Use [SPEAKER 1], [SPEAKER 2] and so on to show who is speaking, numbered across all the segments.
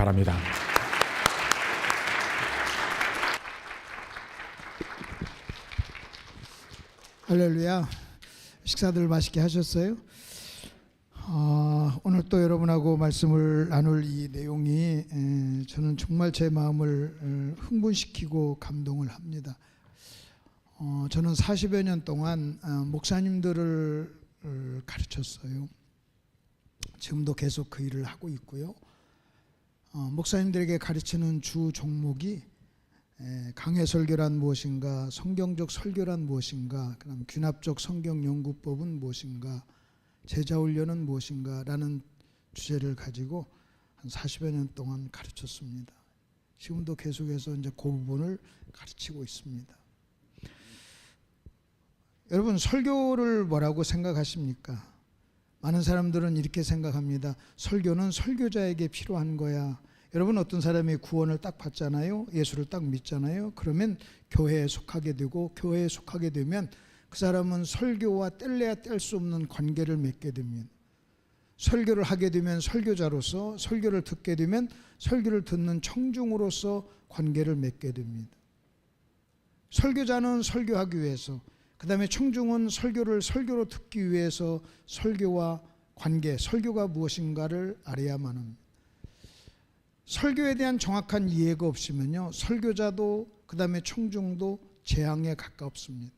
[SPEAKER 1] 바랍니다.
[SPEAKER 2] 할렐루야. 식사들 맛있게 하셨어요? 오늘 또 여러분하고 말씀을 나눌 이 내용이 저는 정말 제 마음을 흥분시키고 감동을 합니다. 저는 40여 년 동안 목사님들을 가르쳤어요. 지금도 계속 그 일을 하고 있고요. 목사님들에게 가르치는 주 종목이 강해 설교란 무엇인가, 성경적 설교란 무엇인가, 그다음 귀납적 성경 연구법은 무엇인가, 제자 훈련은 무엇인가 라는 주제를 가지고 한 40여 년 동안 가르쳤습니다. 지금도 계속해서 이제 그 부분을 가르치고 있습니다. 여러분, 설교를 뭐라고 생각하십니까? 많은 사람들은 이렇게 생각합니다. 설교는 설교자에게 필요한 거야. 여러분, 어떤 사람이 구원을 딱 받잖아요. 예수를 딱 믿잖아요. 그러면 교회에 속하게 되고, 교회에 속하게 되면 그 사람은 설교와 뗄래야 뗄 수 없는 관계를 맺게 됩니다. 설교를 하게 되면 설교자로서, 설교를 듣게 되면 설교를 듣는 청중으로서 관계를 맺게 됩니다. 설교자는 설교하기 위해서, 그 다음에 청중은 설교로 듣기 위해서 설교와 관계, 설교가 무엇인가를 알아야만 합니다. 설교에 대한 정확한 이해가 없으면요, 설교자도 그 다음에 청중도 재앙에 가깝습니다.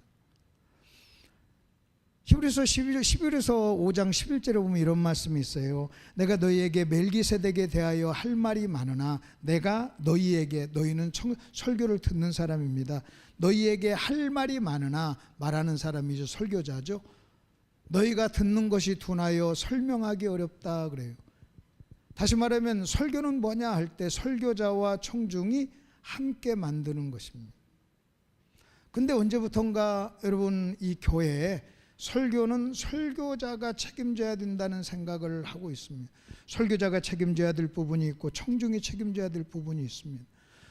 [SPEAKER 2] 히브리서 5장 11절에 보면 이런 말씀이 있어요. 내가 너희에게 멜기세덱에 대하여 할 말이 많으나 내가 너희에게, 너희는 설교를 듣는 사람입니다. 너희에게 할 말이 많으나, 말하는 사람이죠. 설교자죠. 너희가 듣는 것이 둔하여 설명하기 어렵다 그래요. 다시 말하면 설교는 뭐냐 할 때 설교자와 청중이 함께 만드는 것입니다. 근데 언제부턴가 여러분, 이 교회에 설교는 설교자가 책임져야 된다는 생각을 하고 있습니다. 설교자가 책임져야 될 부분이 있고 청중이 책임져야 될 부분이 있습니다.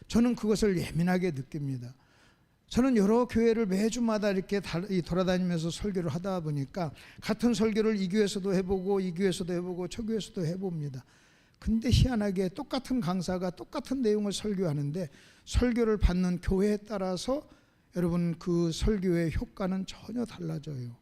[SPEAKER 2] 저는 그것을 예민하게 느낍니다. 저는 여러 교회를 매주마다 이렇게 돌아다니면서 설교를 하다 보니까 같은 설교를 이 교회에서도 해보고 이 교회에서도 해보고 저 교회에서도 해봅니다. 근데 희한하게 똑같은 강사가 똑같은 내용을 설교하는데 설교를 받는 교회에 따라서 여러분, 그 설교의 효과는 전혀 달라져요.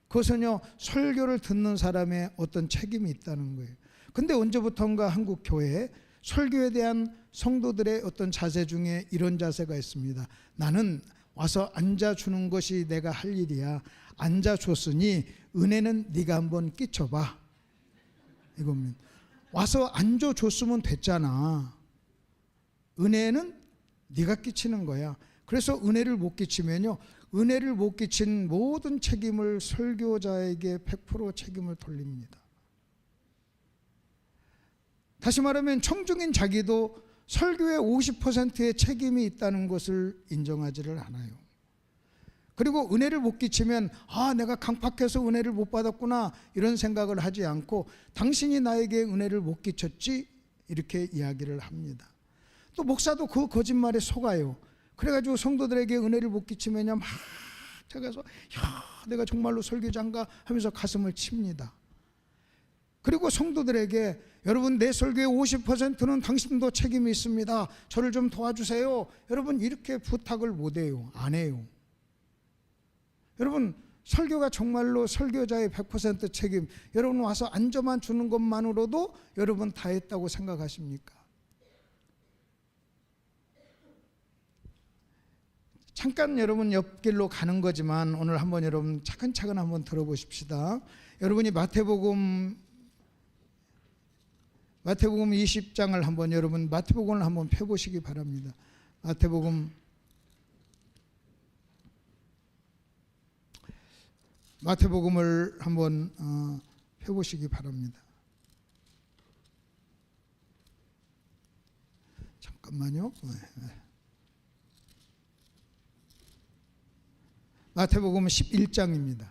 [SPEAKER 2] 그것은요, 설교를 듣는 사람의 어떤 책임이 있다는 거예요. 근데 언제부턴가 한국 교회에 설교에 대한 성도들의 어떤 자세 중에 이런 자세가 있습니다. 나는 와서 앉아주는 것이 내가 할 일이야. 앉아줬으니 은혜는 네가 한번 끼쳐봐. 이겁니다. 와서 앉아줬으면 됐잖아. 은혜는 네가 끼치는 거야. 그래서 은혜를 못 끼치면요, 은혜를 못 끼친 모든 책임을 설교자에게 100% 책임을 돌립니다. 다시 말하면 청중인 자기도 설교의 50%의 책임이 있다는 것을 인정하지를 않아요. 그리고 은혜를 못 끼치면 내가 강팍해서 은혜를 못 받았구나 이런 생각을 하지 않고 당신이 나에게 은혜를 못 끼쳤지 이렇게 이야기를 합니다. 또 목사도 그 거짓말에 속아요. 그래가지고 성도들에게 은혜를 못 끼치면요, 막 제가서 내가 정말로 설교자인가 하면서 가슴을 칩니다. 그리고 성도들에게 여러분, 내 설교의 50%는 당신도 책임이 있습니다. 저를 좀 도와주세요. 여러분, 이렇게 부탁을 못 해요. 안 해요. 여러분, 설교가 정말로 설교자의 100% 책임, 여러분 와서 앉아만 주는 것만으로도 여러분 다 했다고 생각하십니까? 잠깐 여러분 옆길로 가는 거지만 오늘 한번 여러분 차근차근 한번 들어보십시다. 여러분이 마태복음 20장을 한번 여러분 마태복음을 한번 펴보시기 바랍니다. 마태복음을 한번 펴보시기 바랍니다. 잠깐만요. 마태복음 11장입니다.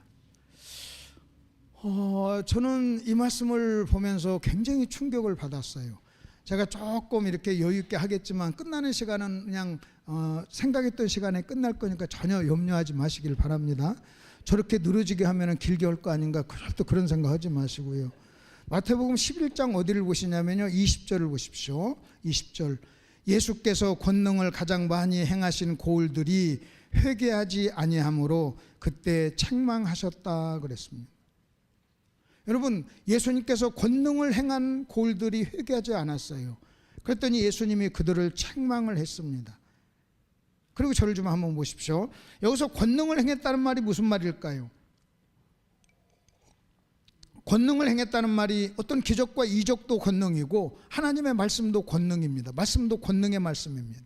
[SPEAKER 2] 저는 이 말씀을 보면서 굉장히 충격을 받았어요. 제가 조금 이렇게 여유 있게 하겠지만 끝나는 시간은 그냥 생각했던 시간에 끝날 거니까 전혀 염려하지 마시길 바랍니다. 저렇게 늘어지게 하면 길게 올 거 아닌가, 또 그런 생각하지 마시고요. 마태복음 11장 어디를 보시냐면요, 20절을 보십시오. 20절. 예수께서 권능을 가장 많이 행하신 고을들이 회개하지 아니하므로 그때 책망하셨다 그랬습니다. 여러분, 예수님께서 권능을 행한 고을들이 회개하지 않았어요. 그랬더니 예수님이 그들을 책망을 했습니다. 그리고 저를 좀 한번 보십시오. 여기서 권능을 행했다는 말이 무슨 말일까요? 권능을 행했다는 말이 어떤 기적과 이적도 권능이고 하나님의 말씀도 권능입니다. 말씀도 권능의 말씀입니다.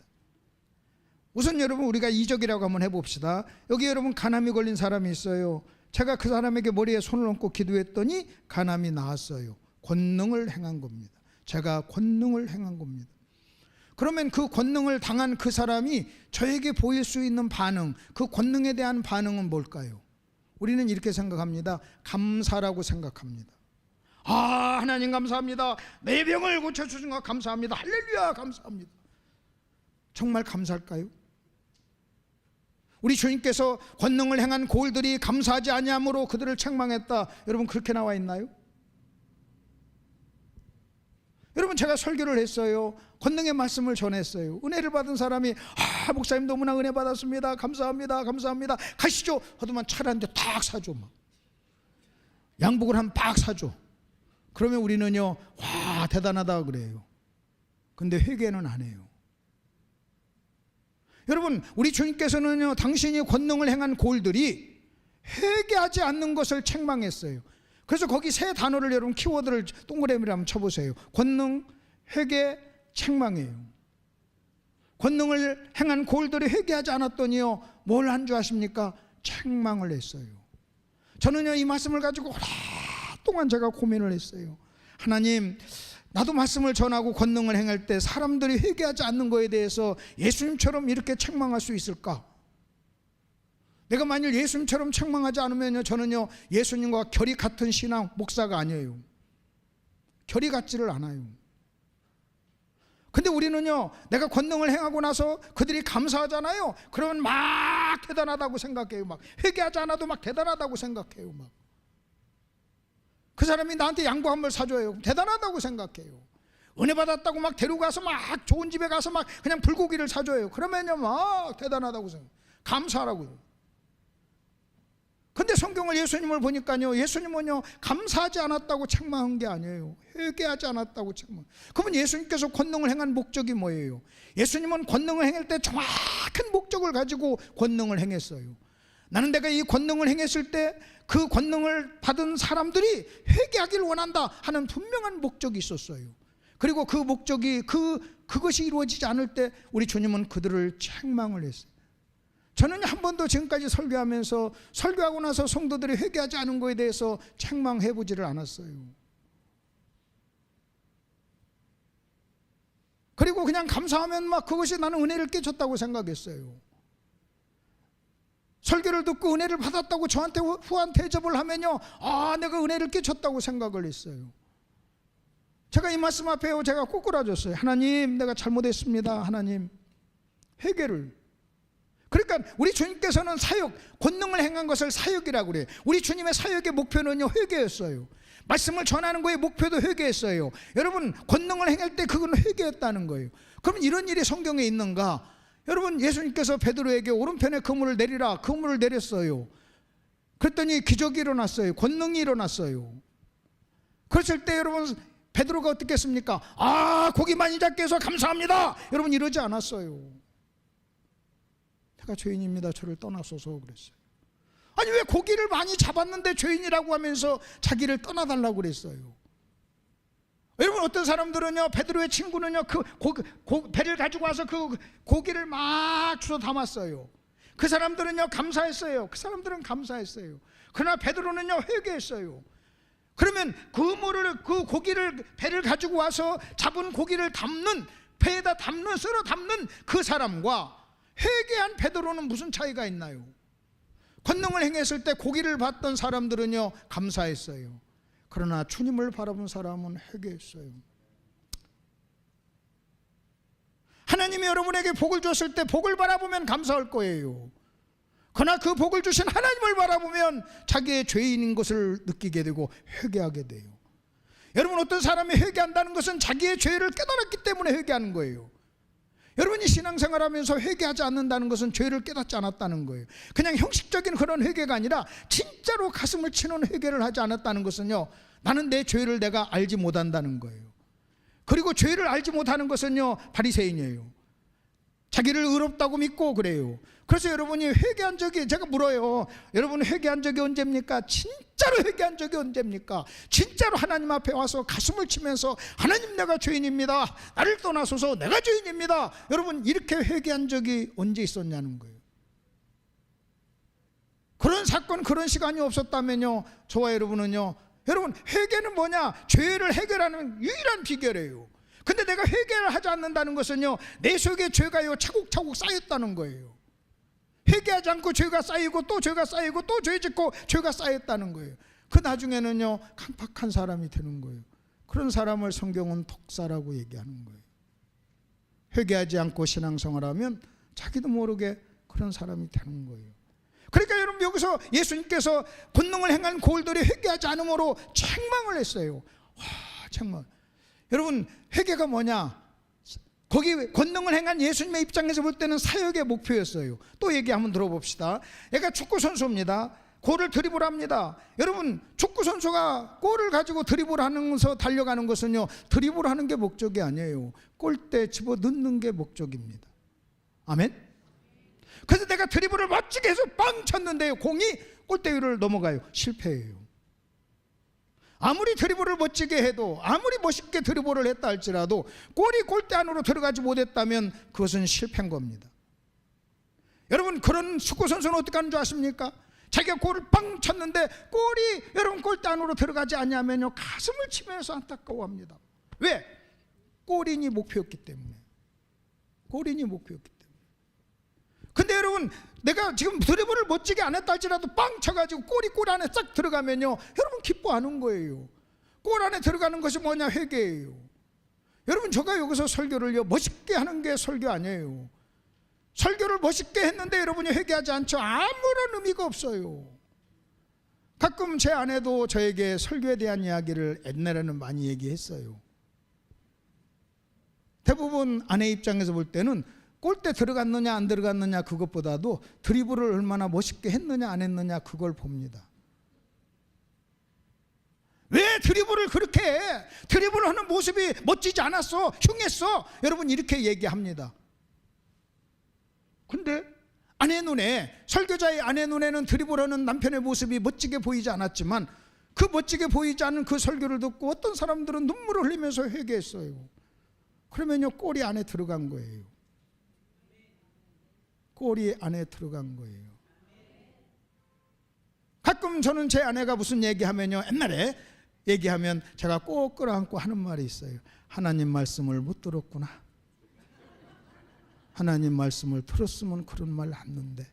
[SPEAKER 2] 우선 여러분, 우리가 이적이라고 한번 해봅시다. 여기 여러분, 간암이 걸린 사람이 있어요. 제가 그 사람에게 머리에 손을 얹고 기도했더니 간암이 나았어요. 권능을 행한 겁니다. 제가 권능을 행한 겁니다. 그러면 그 권능을 당한 그 사람이 저에게 보일 수 있는 반응, 그 권능에 대한 반응은 뭘까요? 우리는 이렇게 생각합니다. 감사라고 생각합니다. 아, 하나님 감사합니다. 내 병을 고쳐주신 것 감사합니다. 할렐루야 감사합니다. 정말 감사할까요? 우리 주님께서 권능을 행한 고을들이 감사하지 아니함으로 그들을 책망했다. 여러분, 그렇게 나와 있나요? 여러분, 제가 설교를 했어요. 권능의 말씀을 전했어요. 은혜를 받은 사람이 목사님 너무나 은혜 받았습니다. 감사합니다. 감사합니다. 가시죠. 하더만 차를 한 대 탁 사줘. 막. 양복을 한 박 사줘. 그러면 우리는요, 와 대단하다 그래요. 근데 회개는 안 해요. 여러분, 우리 주님께서는요, 당신이 권능을 행한 고을들이 회개하지 않는 것을 책망했어요. 그래서 거기 세 단어를 여러분 키워드를 동그라미를 한번 쳐보세요. 권능, 회개, 책망이에요. 권능을 행한 고을들이 회개하지 않았더니요, 뭘 한 줄 아십니까? 책망을 했어요. 저는요, 이 말씀을 가지고 오랫동안 제가 고민을 했어요. 하나님, 나도 말씀을 전하고 권능을 행할 때 사람들이 회개하지 않는 거에 대해서 예수님처럼 이렇게 책망할 수 있을까? 내가 만일 예수님처럼 책망하지 않으면요, 저는요, 예수님과 결이 같은 신앙 목사가 아니에요. 결이 같지를 않아요. 근데 우리는요, 내가 권능을 행하고 나서 그들이 감사하잖아요. 그러면 막 대단하다고 생각해요. 막 회개하지 않아도 막 대단하다고 생각해요. 막 그 사람이 나한테 양복 한 벌 사줘요. 대단하다고 생각해요. 은혜 받았다고 막 데리고 가서 막 좋은 집에 가서 막 그냥 불고기를 사줘요. 그러면요, 막 대단하다고 생각해요. 감사하라고요. 근데 성경을 예수님을 보니까요, 예수님은요, 감사하지 않았다고 책망한 게 아니에요. 회개하지 않았다고 책망. 그러면 예수님께서 권능을 행한 목적이 뭐예요? 예수님은 권능을 행할 때 정확한 목적을 가지고 권능을 행했어요. 나는 내가 이 권능을 행했을 때 그 권능을 받은 사람들이 회개하기를 원한다 하는 분명한 목적이 있었어요. 그리고 그 목적이 그것이 이루어지지 않을 때 우리 주님은 그들을 책망을 했어요. 저는 한 번도 지금까지 설교하면서 설교하고 나서 성도들이 회개하지 않은 것에 대해서 책망해 보지를 않았어요. 그리고 그냥 감사하면 막 그것이 나는 은혜를 끼쳤다고 생각했어요. 설교를 듣고 은혜를 받았다고 저한테 후한 대접을 하면요, 내가 은혜를 끼쳤다고 생각을 했어요. 제가 이 말씀 앞에 제가 꼬꾸라졌어요. 하나님, 내가 잘못했습니다. 하나님, 회개를. 그러니까 우리 주님께서는 사역, 권능을 행한 것을 사역이라고 그래요. 우리 주님의 사역의 목표는요, 회개였어요. 말씀을 전하는 거의 목표도 회개했어요. 여러분, 권능을 행할 때 그건 회개했다는 거예요. 그럼 이런 일이 성경에 있는가? 여러분, 예수님께서 베드로에게 오른편에 그물을 내리라, 그물을 내렸어요. 그랬더니 기적이 일어났어요. 권능이 일어났어요. 그랬을 때 여러분, 베드로가 어떻게 했습니까? 고기 많이 잡게 해서 감사합니다, 여러분 이러지 않았어요. 제가 죄인입니다, 저를 떠나소서 그랬어요. 아니, 왜 고기를 많이 잡았는데 죄인이라고 하면서 자기를 떠나달라고 그랬어요? 여러분, 어떤 사람들은요, 베드로의 친구는요, 배를 가지고 와서 그 고기를 막 주워 담았어요. 그 사람들은요, 감사했어요. 그 사람들은 감사했어요. 그러나 베드로는요, 회개했어요. 그러면 그 고기를 배를 가지고 와서 잡은 고기를 담는, 배에다 담는, 썰어 담는 그 사람과 회개한 베드로는 무슨 차이가 있나요? 권능을 행했을 때 고기를 받던 사람들은요, 감사했어요. 그러나 주님을 바라본 사람은 회개했어요. 하나님이 여러분에게 복을 줬을 때 복을 바라보면 감사할 거예요. 그러나 그 복을 주신 하나님을 바라보면 자기의 죄인인 것을 느끼게 되고 회개하게 돼요. 여러분, 어떤 사람이 회개한다는 것은 자기의 죄를 깨달았기 때문에 회개하는 거예요. 여러분이 신앙생활하면서 회개하지 않는다는 것은 죄를 깨닫지 않았다는 거예요. 그냥 형식적인 그런 회개가 아니라 진짜로 가슴을 치는 회개를 하지 않았다는 것은요, 나는 내 죄를 내가 알지 못한다는 거예요. 그리고 죄를 알지 못하는 것은요, 바리새인이에요. 자기를 의롭다고 믿고 그래요. 그래서 여러분이 회개한 적이, 제가 물어요, 여러분 회개한 적이 언제입니까? 진짜로 회개한 적이 언제입니까? 진짜로 하나님 앞에 와서 가슴을 치면서 하나님, 내가 죄인입니다, 나를 떠나소서, 내가 죄인입니다, 여러분 이렇게 회개한 적이 언제 있었냐는 거예요. 그런 사건, 그런 시간이 없었다면요, 저와 여러분은요, 여러분 회개는 뭐냐? 죄를 해결하는 유일한 비결이에요. 근데 내가 회개를 하지 않는다는 것은요, 내 속에 죄가요 차곡차곡 쌓였다는 거예요. 회개하지 않고 죄가 쌓이고 또 죄가 쌓이고 또 죄 짓고 죄가 쌓였다는 거예요. 그 나중에는요 강팍한 사람이 되는 거예요. 그런 사람을 성경은 독사라고 얘기하는 거예요. 회개하지 않고 신앙생활하면 자기도 모르게 그런 사람이 되는 거예요. 그러니까 여러분, 여기서 예수님께서 권능을 행한 고울들이 회개하지 않음으로 책망을 했어요. 와, 책망. 여러분, 회개가 뭐냐? 거기 권능을 행한 예수님의 입장에서 볼 때는 사역의 목표였어요. 또 얘기 한번 들어봅시다. 얘가 축구 선수입니다. 골을 드리블합니다. 여러분, 축구 선수가 골을 가지고 드리블하면서 달려가는 것은요, 드리블하는 게 목적이 아니에요. 골대 집어 넣는 게 목적입니다. 아멘. 그래서 내가 드리블을 멋지게 해서 빵 쳤는데요, 공이 골대 위를 넘어가요. 실패해요. 아무리 드리블을 멋지게 해도, 아무리 멋있게 드리블을 했다 할지라도 골이 골대 안으로 들어가지 못했다면 그것은 실패한 겁니다. 여러분, 그런 축구선수는 어떻게 하는 줄 아십니까? 자기가 골을 빵 쳤는데 골이 여러분 골대 안으로 들어가지 않냐면요, 가슴을 치면서 안타까워합니다. 왜? 골인이 목표였기 때문에. 골인이 목표였기 때문에. 근데 여러분, 내가 지금 드리블을 멋지게 안 했다 할지라도 빵 쳐가지고 골이 골 안에 싹 들어가면요, 여러분 기뻐하는 거예요. 골 안에 들어가는 것이 뭐냐? 회개예요. 여러분, 제가 여기서 설교를요 멋있게 하는 게 설교 아니에요. 설교를 멋있게 했는데 여러분이 회개하지 않죠? 아무런 의미가 없어요. 가끔 제 아내도 저에게 설교에 대한 이야기를 옛날에는 많이 얘기했어요. 대부분 아내 입장에서 볼 때는 골대 들어갔느냐 안 들어갔느냐 그것보다도 드리블을 얼마나 멋있게 했느냐 안 했느냐 그걸 봅니다. 왜 드리블을 그렇게 해? 드리블을 하는 모습이 멋지지 않았어, 흉했어, 여러분 이렇게 얘기합니다. 근데 아내 눈에, 설교자의 아내 눈에는 드리블하는 남편의 모습이 멋지게 보이지 않았지만 그 멋지게 보이지 않은 그 설교를 듣고 어떤 사람들은 눈물을 흘리면서 회개했어요. 그러면요, 골이 안에 들어간 거예요. 골이 안에 들어간 거예요. 가끔 저는 제 아내가 무슨 얘기하면요, 옛날에 얘기하면 제가 꼭 끌어안고 하는 말이 있어요. 하나님 말씀을 못 들었구나. 하나님 말씀을 들었으면 그런 말 했는데.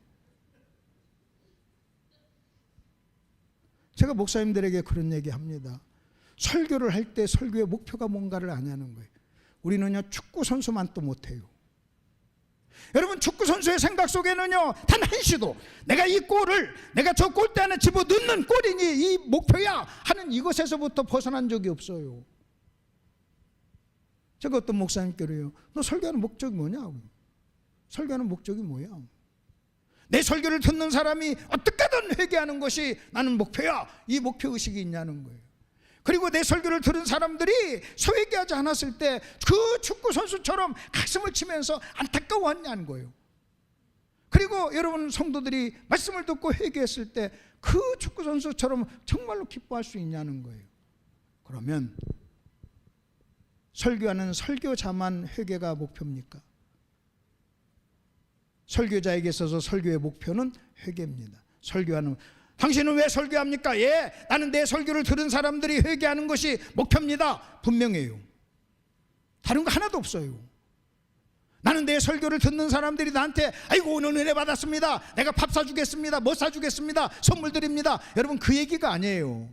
[SPEAKER 2] 제가 목사님들에게 그런 얘기합니다. 설교를 할 때 설교의 목표가 뭔가를 아냐는 거예요. 우리는요 축구 선수만 또 못해요. 여러분, 축구 선수의 생각 속에는요 단 한시도 내가 이 골을 내가 저 골대 안에 집어 넣는 골이니 이 목표야 하는 이것에서부터 벗어난 적이 없어요. 제가 어떤 목사님께 그래요. 너 설교하는 목적이 뭐냐? 설교하는 목적이 뭐야? 내 설교를 듣는 사람이 어떻게든 회개하는 것이 나는 목표야, 이 목표의식이 있냐는 거예요. 그리고 내 설교를 들은 사람들이 회개하지 않았을 때 그 축구 선수처럼 가슴을 치면서 안타까워하냐는 거예요. 그리고 여러분 성도들이 말씀을 듣고 회개했을 때 그 축구 선수처럼 정말로 기뻐할 수 있냐는 거예요. 그러면 설교하는 설교자만 회개가 목표입니까? 설교자에게 있어서 설교의 목표는 회개입니다. 설교하는, 당신은 왜 설교합니까? 예, 나는 내 설교를 들은 사람들이 회개하는 것이 목표입니다. 분명해요. 다른 거 하나도 없어요. 나는 내 설교를 듣는 사람들이 나한테 아이고 오늘 은혜 받았습니다, 내가 밥 사주겠습니다, 뭐 사주겠습니다, 선물 드립니다, 여러분 그 얘기가 아니에요.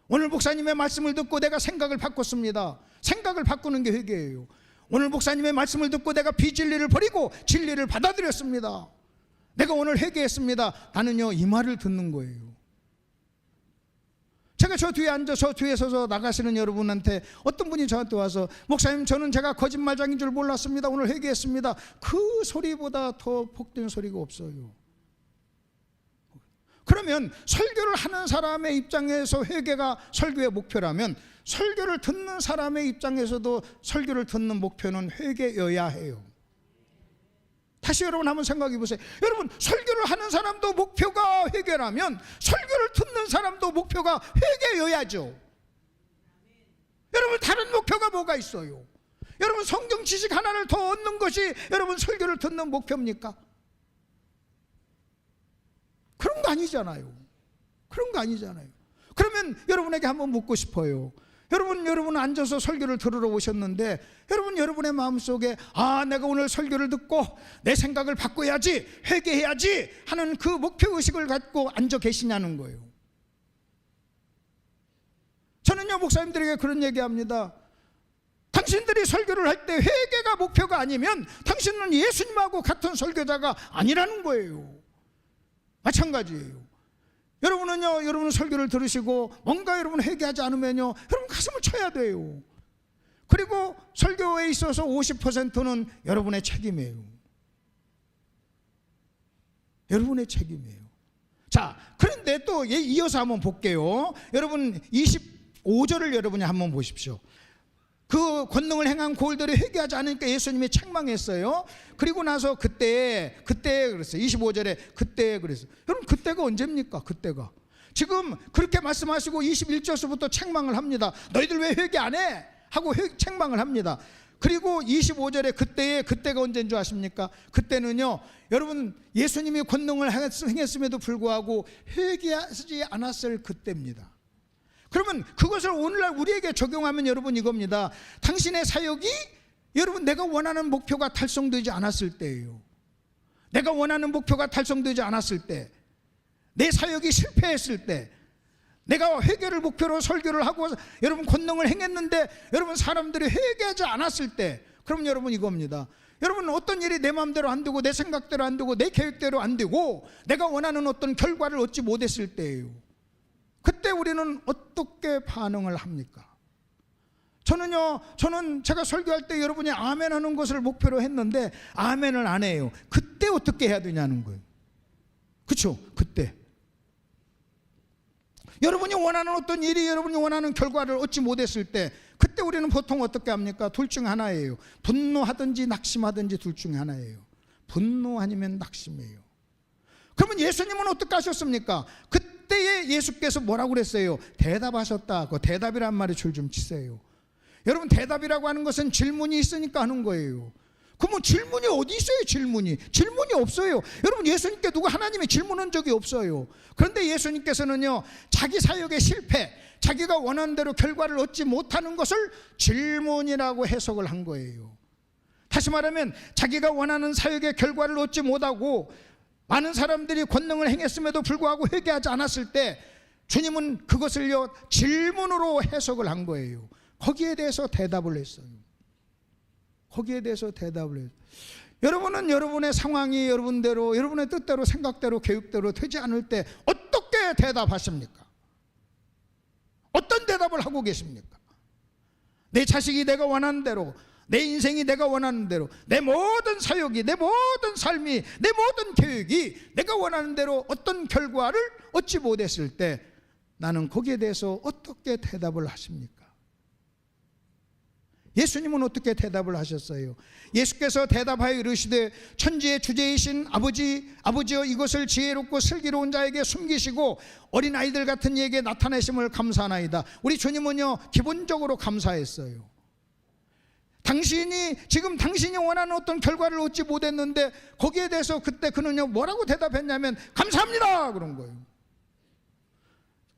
[SPEAKER 2] 오늘 목사님의 말씀을 듣고 내가 생각을 바꿨습니다. 생각을 바꾸는 게 회개예요. 오늘 목사님의 말씀을 듣고 내가 비진리를 버리고 진리를 받아들였습니다. 내가 오늘 회개했습니다. 나는요 이 말을 듣는 거예요. 제가 저 뒤에 앉아 저 뒤에 서서 나가시는 여러분한테 어떤 분이 저한테 와서 목사님 저는 제가 거짓말장인 줄 몰랐습니다. 오늘 회개했습니다. 그 소리보다 더 복된 소리가 없어요. 그러면 설교를 하는 사람의 입장에서 회개가 설교의 목표라면 설교를 듣는 사람의 입장에서도 설교를 듣는 목표는 회개여야 해요. 다시 여러분 한번 생각해 보세요. 여러분 설교를 하는 사람도 목표가 회개라면 설교를 듣는 사람도 목표가 회개여야죠. 여러분 다른 목표가 뭐가 있어요? 여러분 성경 지식 하나를 더 얻는 것이 여러분 설교를 듣는 목표입니까? 그런 거 아니잖아요. 그런 거 아니잖아요. 그러면 여러분에게 한번 묻고 싶어요. 여러분 앉아서 설교를 들으러 오셨는데 여러분의 마음속에 내가 오늘 설교를 듣고 내 생각을 바꿔야지, 회개해야지 하는 그 목표의식을 갖고 앉아 계시냐는 거예요. 저는요 목사님들에게 그런 얘기합니다. 당신들이 설교를 할 때 회개가 목표가 아니면 당신은 예수님하고 같은 설교자가 아니라는 거예요. 마찬가지예요. 여러분은요, 여러분 설교를 들으시고 뭔가 여러분 회개하지 않으면요, 여러분 가슴을 쳐야 돼요. 그리고 설교에 있어서 50%는 여러분의 책임이에요. 여러분의 책임이에요. 자, 그런데 또 이어서 한번 볼게요. 여러분 25절을 여러분이 한번 보십시오. 그 권능을 행한 고을들이 회개하지 않으니까 예수님이 책망했어요. 그리고 나서 그때 그랬어요. 25절에 그때 그랬어요. 여러분 그때가 언제입니까? 그때가 지금 그렇게 말씀하시고 21절서부터 책망을 합니다. 너희들 왜 회개 안 해? 하고 책망을 합니다. 그리고 25절에 그때가 언제인 줄 아십니까? 그때는요 여러분 예수님이 권능을 행했음에도 불구하고 회개하지 않았을 그때입니다. 그러면 그것을 오늘날 우리에게 적용하면 여러분 이겁니다. 당신의 사역이 여러분 내가 원하는 목표가 달성되지 않았을 때예요. 내가 원하는 목표가 달성되지 않았을 때, 내 사역이 실패했을 때, 내가 회개를 목표로 설교를 하고 여러분 권능을 행했는데 여러분 사람들이 회개하지 않았을 때, 그럼 여러분 이겁니다. 여러분 어떤 일이 내 마음대로 안 되고 내 생각대로 안 되고 내 계획대로 안 되고 내가 원하는 어떤 결과를 얻지 못했을 때예요. 그때 우리는 어떻게 반응을 합니까? 저는 제가 설교할 때 여러분이 아멘 하는 것을 목표로 했는데 아멘을 안 해요. 그때 어떻게 해야 되냐는 거예요. 그렇죠? 그때 여러분이 원하는 어떤 일이 여러분이 원하는 결과를 얻지 못했을 때 그때 우리는 보통 어떻게 합니까? 둘 중 하나예요. 분노하든지 낙심하든지 둘 중 하나예요. 분노 아니면 낙심이에요. 그러면 예수님은 어떻게 하셨습니까? 그때에 예수께서 뭐라고 그랬어요? 대답하셨다. 그 대답이란 말이 줄 좀 치세요. 여러분 대답이라고 하는 것은 질문이 있으니까 하는 거예요. 그러면 질문이 어디 있어요? 질문이 없어요. 여러분 예수님께 누가 하나님이 질문한 적이 없어요. 그런데 예수님께서는요 자기 사역의 실패, 자기가 원하는 대로 결과를 얻지 못하는 것을 질문이라고 해석을 한 거예요. 다시 말하면 자기가 원하는 사역의 결과를 얻지 못하고 많은 사람들이 권능을 행했음에도 불구하고 회개하지 않았을 때 주님은 그것을요 질문으로 해석을 한 거예요. 거기에 대해서 대답을 했어요. 거기에 대해서 대답을 해요. 여러분은 여러분의 상황이 여러분대로 여러분의 뜻대로 생각대로 계획대로 되지 않을 때 어떻게 대답하십니까? 어떤 대답을 하고 계십니까? 내 자식이 내가 원하는 대로, 내 인생이 내가 원하는 대로, 내 모든 사역이, 내 모든 삶이, 내 모든 계획이 내가 원하는 대로 어떤 결과를 얻지 못했을 때 나는 거기에 대해서 어떻게 대답을 하십니까? 예수님은 어떻게 대답을 하셨어요? 예수께서 대답하여 이르시되 천지의 주제이신 아버지여 이것을 지혜롭고 슬기로운 자에게 숨기시고 어린아이들 같은 이에게 나타내심을 감사하나이다. 우리 주님은요 기본적으로 감사했어요. 당신이 원하는 어떤 결과를 얻지 못했는데 거기에 대해서 그때 그는요 뭐라고 대답했냐면 감사합니다 그런 거예요.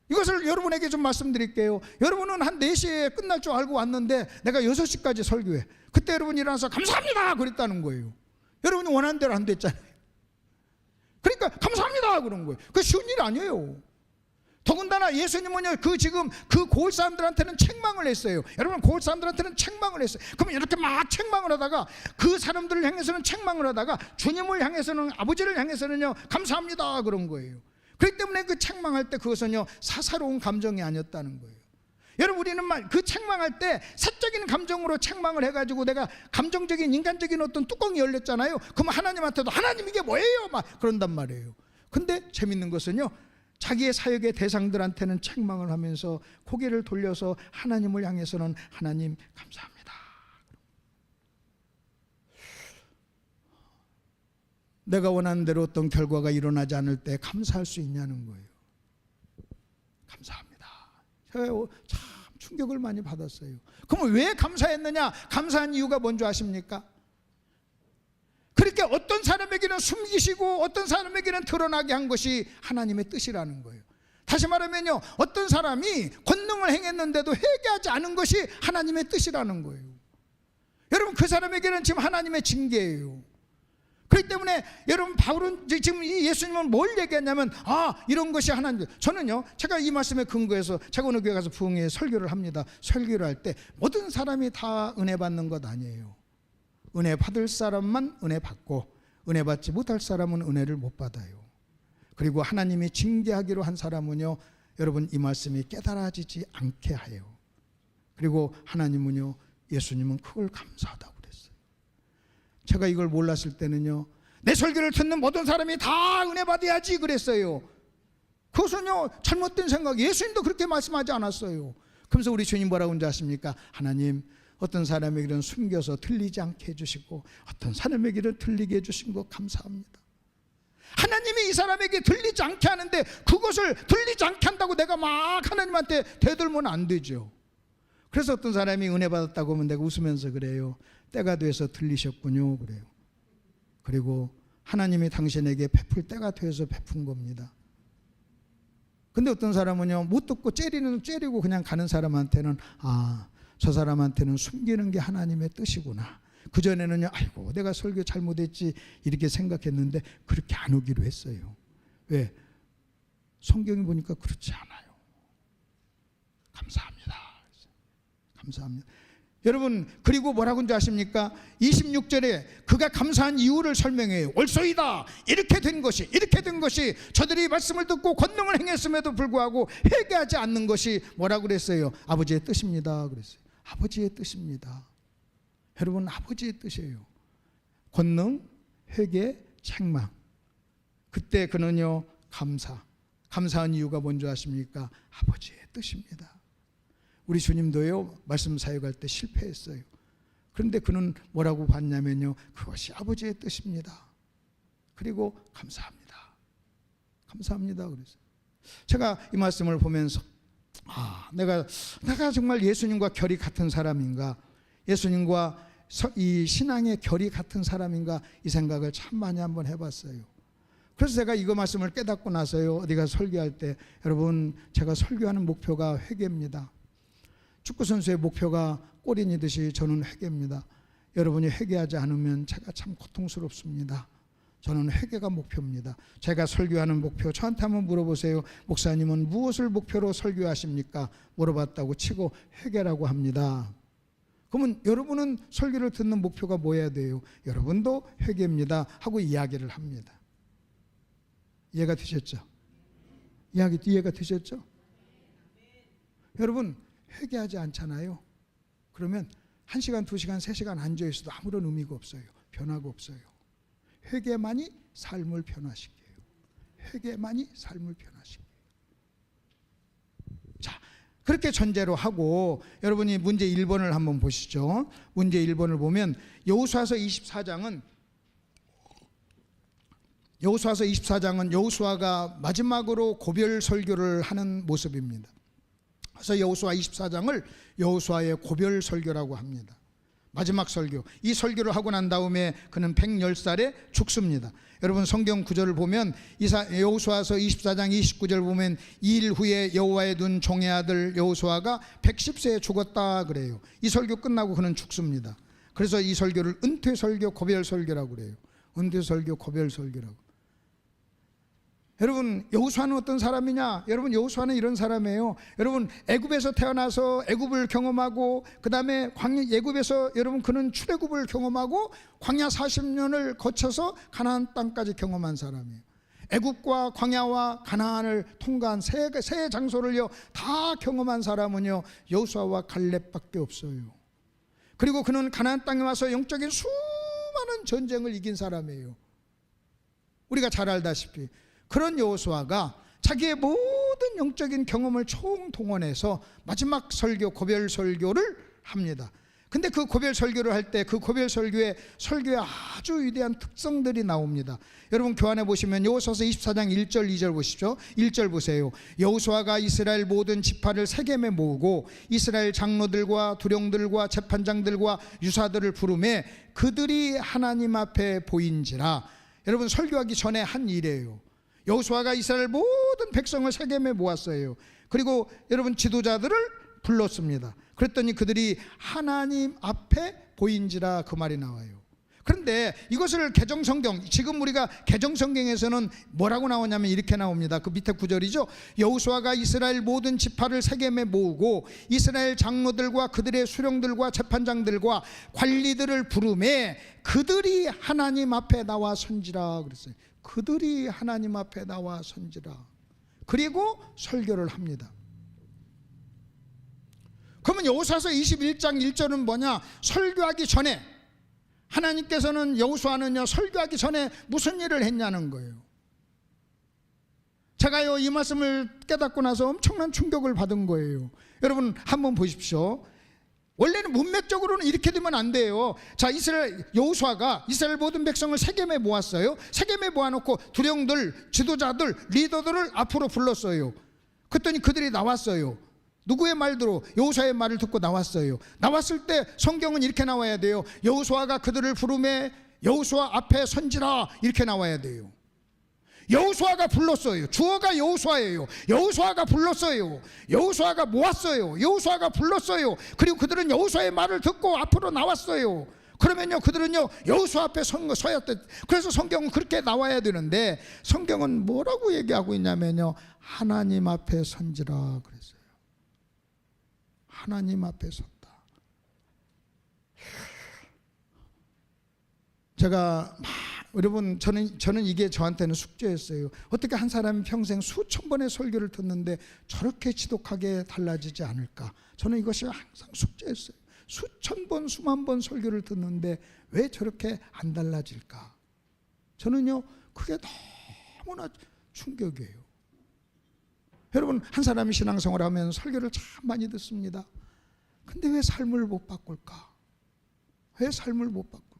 [SPEAKER 2] 이것을 여러분에게 좀 말씀드릴게요. 여러분은 한 4시에 끝날 줄 알고 왔는데 내가 6시까지 설교해. 그때 여러분이 일어나서 감사합니다 그랬다는 거예요. 여러분이 원하는 대로 안 됐잖아요. 그러니까 감사합니다 그런 거예요. 그게 쉬운 일 아니에요. 더군다나 예수님은요 지금 그 고을 사람들한테는 책망을 했어요. 여러분 고을 사람들한테는 책망을 했어요. 그러면 이렇게 막 책망을 하다가 그 사람들을 향해서는 책망을 하다가 주님을 향해서는 아버지를 향해서는요 감사합니다 그런 거예요. 그렇기 때문에 그 책망할 때 그것은요 사사로운 감정이 아니었다는 거예요. 여러분, 우리는 그 책망할 때 사적인 감정으로 책망을 해가지고 내가 감정적인 인간적인 어떤 뚜껑이 열렸잖아요. 그럼 하나님한테도 하나님 이게 뭐예요? 막 그런단 말이에요. 근데 재밌는 것은요, 자기의 사역의 대상들한테는 책망을 하면서 고개를 돌려서 하나님을 향해서는 하나님 감사합니다. 내가 원하는 대로 어떤 결과가 일어나지 않을 때 감사할 수 있냐는 거예요. 감사합니다. 제가 참 충격을 많이 받았어요. 그럼 왜 감사했느냐? 감사한 이유가 뭔지 아십니까? 그렇게 어떤 사람에게는 숨기시고 어떤 사람에게는 드러나게 한 것이 하나님의 뜻이라는 거예요. 다시 말하면요, 어떤 사람이 권능을 행했는데도 회개하지 않은 것이 하나님의 뜻이라는 거예요. 여러분, 그 사람에게는 지금 하나님의 징계예요. 그렇기 때문에 여러분, 바울은 지금 이 예수님은 뭘 얘기했냐면, 이런 것이 하나님. 저는요, 제가 이 말씀에 근거해서 제가 어느 교회 가서 부흥회 설교를 합니다. 설교를 할 때 모든 사람이 다 은혜 받는 것 아니에요. 은혜 받을 사람만 은혜 받고 은혜 받지 못할 사람은 은혜를 못 받아요. 그리고 하나님이 징계하기로 한 사람은요, 여러분, 이 말씀이 깨달아지지 않게 해요. 그리고 하나님은요, 예수님은 그걸 감사하다고 그랬어요. 제가 이걸 몰랐을 때는요, 내 설교를 듣는 모든 사람이 다 은혜 받아야지 그랬어요. 그것은요 잘못된 생각. 예수님도 그렇게 말씀하지 않았어요. 그러면서 우리 주님 뭐라고 하는지 아십니까? 하나님, 어떤 사람에게는 숨겨서 들리지 않게 해주시고 어떤 사람에게는 들리게 해주신 거 감사합니다. 하나님이 이 사람에게 들리지 않게 하는데 그것을 들리지 않게 한다고 내가 막 하나님한테 대들면 안 되죠. 그래서 어떤 사람이 은혜 받았다고 하면 내가 웃으면서 그래요. 때가 돼서 들리셨군요 그래요. 그리고 하나님이 당신에게 베풀 때가 돼서 베푼 겁니다. 근데 어떤 사람은요, 못 듣고 째리고 그냥 가는 사람한테는 저 사람한테는 숨기는 게 하나님의 뜻이구나. 그전에는요, 아이고 내가 설교 잘못했지 이렇게 생각했는데 그렇게 안 오기로 했어요. 왜? 성경이 보니까 그렇지 않아요. 감사합니다. 감사합니다. 여러분, 그리고 뭐라고 하는지 아십니까? 26절에 그가 감사한 이유를 설명해요. 옳소이다. 이렇게 된 것이 저들이 말씀을 듣고 권능을 행했음에도 불구하고 회개하지 않는 것이 뭐라고 그랬어요? 아버지의 뜻입니다 그랬어요. 아버지의 뜻입니다. 여러분, 아버지의 뜻이에요. 권능, 회개, 책망. 그때 그는요 감사한 이유가 뭔지 아십니까? 아버지의 뜻입니다. 우리 주님도요 말씀 사역할 때 실패했어요. 그런데 그는 뭐라고 봤냐면요, 그것이 아버지의 뜻입니다. 그리고 감사합니다. 감사합니다 그랬어요. 제가 이 말씀을 보면서 내가 정말 예수님과 결이 같은 사람인가, 예수님과 이 신앙의 결이 같은 사람인가, 이 생각을 참 많이 한번 해봤어요. 그래서 제가 이거 말씀을 깨닫고 나서요, 어디가 설교할 때, 여러분, 제가 설교하는 목표가 회개입니다. 축구선수의 목표가 골인이듯이 저는 회개입니다. 여러분이 회개하지 않으면 제가 참 고통스럽습니다. 저는 회개가 목표입니다. 제가 설교하는 목표, 저한테 한번 물어보세요. 목사님은 무엇을 목표로 설교하십니까? 물어봤다고 치고 회개라고 합니다. 그러면 여러분은 설교를 듣는 목표가 뭐여야 돼요? 여러분도 회개입니다 하고 이야기를 합니다. 이해가 되셨죠? 이해가 되셨죠? 여러분, 회개하지 않잖아요. 그러면 1시간, 2시간, 3시간 앉아있어도 아무런 의미가 없어요. 변화가 없어요. 회개만이 삶을 변화시켜요. 회개만이 삶을 변화시켜요. 자, 그렇게 전제로 하고 여러분이 문제 1번을 한번 보시죠. 문제 1번을 보면 여호수아서 24장은 여호수아가 마지막으로 고별 설교를 하는 모습입니다. 그래서 여호수아 24장을 여호수아의 고별 설교라고 합니다. 마지막 설교. 이 설교를 하고 난 다음에 그는 110살에 죽습니다. 여러분, 성경 구절을 보면 여호수아서 24장 29절 보면 2일 후에 여호와의 눈 종의 아들 여호수아가 110세에 죽었다 그래요. 이 설교 끝나고 그는 죽습니다. 그래서 이 설교를 은퇴설교 고별 설교라고 그래요. 은퇴설교 고별 설교라고. 여러분, 여호수아는 어떤 사람이냐? 여러분, 여호수아는 이런 사람이에요. 여러분, 애굽에서 태어나서 애굽을 경험하고 그 다음에 애굽에서 여러분 그는 출애굽을 경험하고 광야 40년을 거쳐서 가나안 땅까지 경험한 사람이에요. 애국과 광야와 가나안을 통과한 세 장소를요 다 경험한 사람은요 여호수아와 갈렙밖에 없어요. 그리고 그는 가나안 땅에 와서 영적인 수많은 전쟁을 이긴 사람이에요. 우리가 잘 알다시피 그런 여호수아가 자기의 모든 영적인 경험을 총동원해서 마지막 설교, 고별 설교를 합니다. 근데 그 고별 설교를 할 때 그 고별 설교의 아주 위대한 특성들이 나옵니다. 여러분 교환해 보시면 여호수아서 24장 1절 2절 보십시오. 1절 보세요. 여호수아가 이스라엘 모든 지파를 세겜에 모으고 이스라엘 장로들과 두령들과 재판장들과 유사들을 부르매 그들이 하나님 앞에 보인지라. 여러분 설교하기 전에 한 일이에요. 여호수아가 이스라엘 모든 백성을 세겜에 모았어요. 그리고 여러분 지도자들을 불렀습니다. 그랬더니 그들이 하나님 앞에 보인지라 그 말이 나와요. 그런데 이것을 개정성경, 지금 우리가 개정성경에서는 뭐라고 나오냐면 이렇게 나옵니다. 그 밑에 구절이죠. 여호수아가 이스라엘 모든 지파를 세겜에 모으고 이스라엘 장로들과 그들의 수령들과 재판장들과 관리들을 부르매 그들이 하나님 앞에 나와 선지라 그랬어요. 그들이 하나님 앞에 나와 선지라. 그리고 설교를 합니다. 그러면 여호수아서 21장 1절은 뭐냐? 설교하기 전에 하나님께서는 여호수아는요 설교하기 전에 무슨 일을 했냐는 거예요. 제가요 이 말씀을 깨닫고 나서 엄청난 충격을 받은 거예요. 여러분 한번 보십시오. 원래는 문맥적으로는 이렇게 되면 안 돼요. 자, 여호수아가 이스라엘 모든 백성을 세겜에 모았어요. 세겜에 모아놓고 두령들, 지도자들, 리더들을 앞으로 불렀어요. 그랬더니 그들이 나왔어요. 누구의 말대로? 여호수아의 말을 듣고 나왔어요. 나왔을 때 성경은 이렇게 나와야 돼요. 여호수아가 그들을 부르매 여호수아 앞에 선지라 이렇게 나와야 돼요. 여호수아가 불렀어요. 주어가 여호수아예요. 여호수아가 불렀어요. 여호수아가 모았어요. 여호수아가 불렀어요. 그리고 그들은 여호수아의 말을 듣고 앞으로 나왔어요. 그러면요 그들은요 여호수아 앞에 서야 돼. 그래서 성경은 그렇게 나와야 되는데 성경은 뭐라고 얘기하고 있냐면요 하나님 앞에 선지라 그랬어요. 하나님 앞에 섰다. 제가 여러분 저는 이게 저한테는 숙제였어요. 어떻게 한 사람이 평생 수천 번의 설교를 듣는데 저렇게 지독하게 달라지지 않을까? 저는 이것이 항상 숙제였어요. 수천 번 수만 번 설교를 듣는데 왜 저렇게 안 달라질까? 저는요 그게 너무나 충격이에요. 여러분 한 사람이 신앙생활을 하면 설교를 참 많이 듣습니다. 근데 왜 삶을 못 바꿀까? 왜 삶을 못 바꿀까?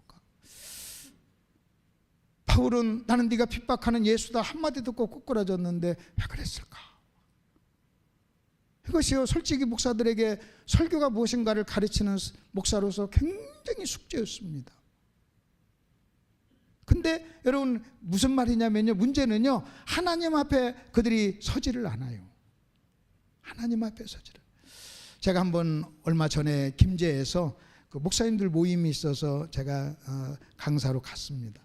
[SPEAKER 2] 바울은 나는 네가 핍박하는 예수다 한마디 듣고 꼬꾸라졌는데 왜 그랬을까? 이것이요 솔직히 목사들에게 설교가 무엇인가를 가르치는 목사로서 굉장히 숙제였습니다. 근데 여러분 무슨 말이냐면요 문제는요 하나님 앞에 그들이 서지를 않아요. 하나님 앞에 서지를. 제가 한번 얼마 전에 김제에서 그 목사님들 모임이 있어서 제가 강사로 갔습니다.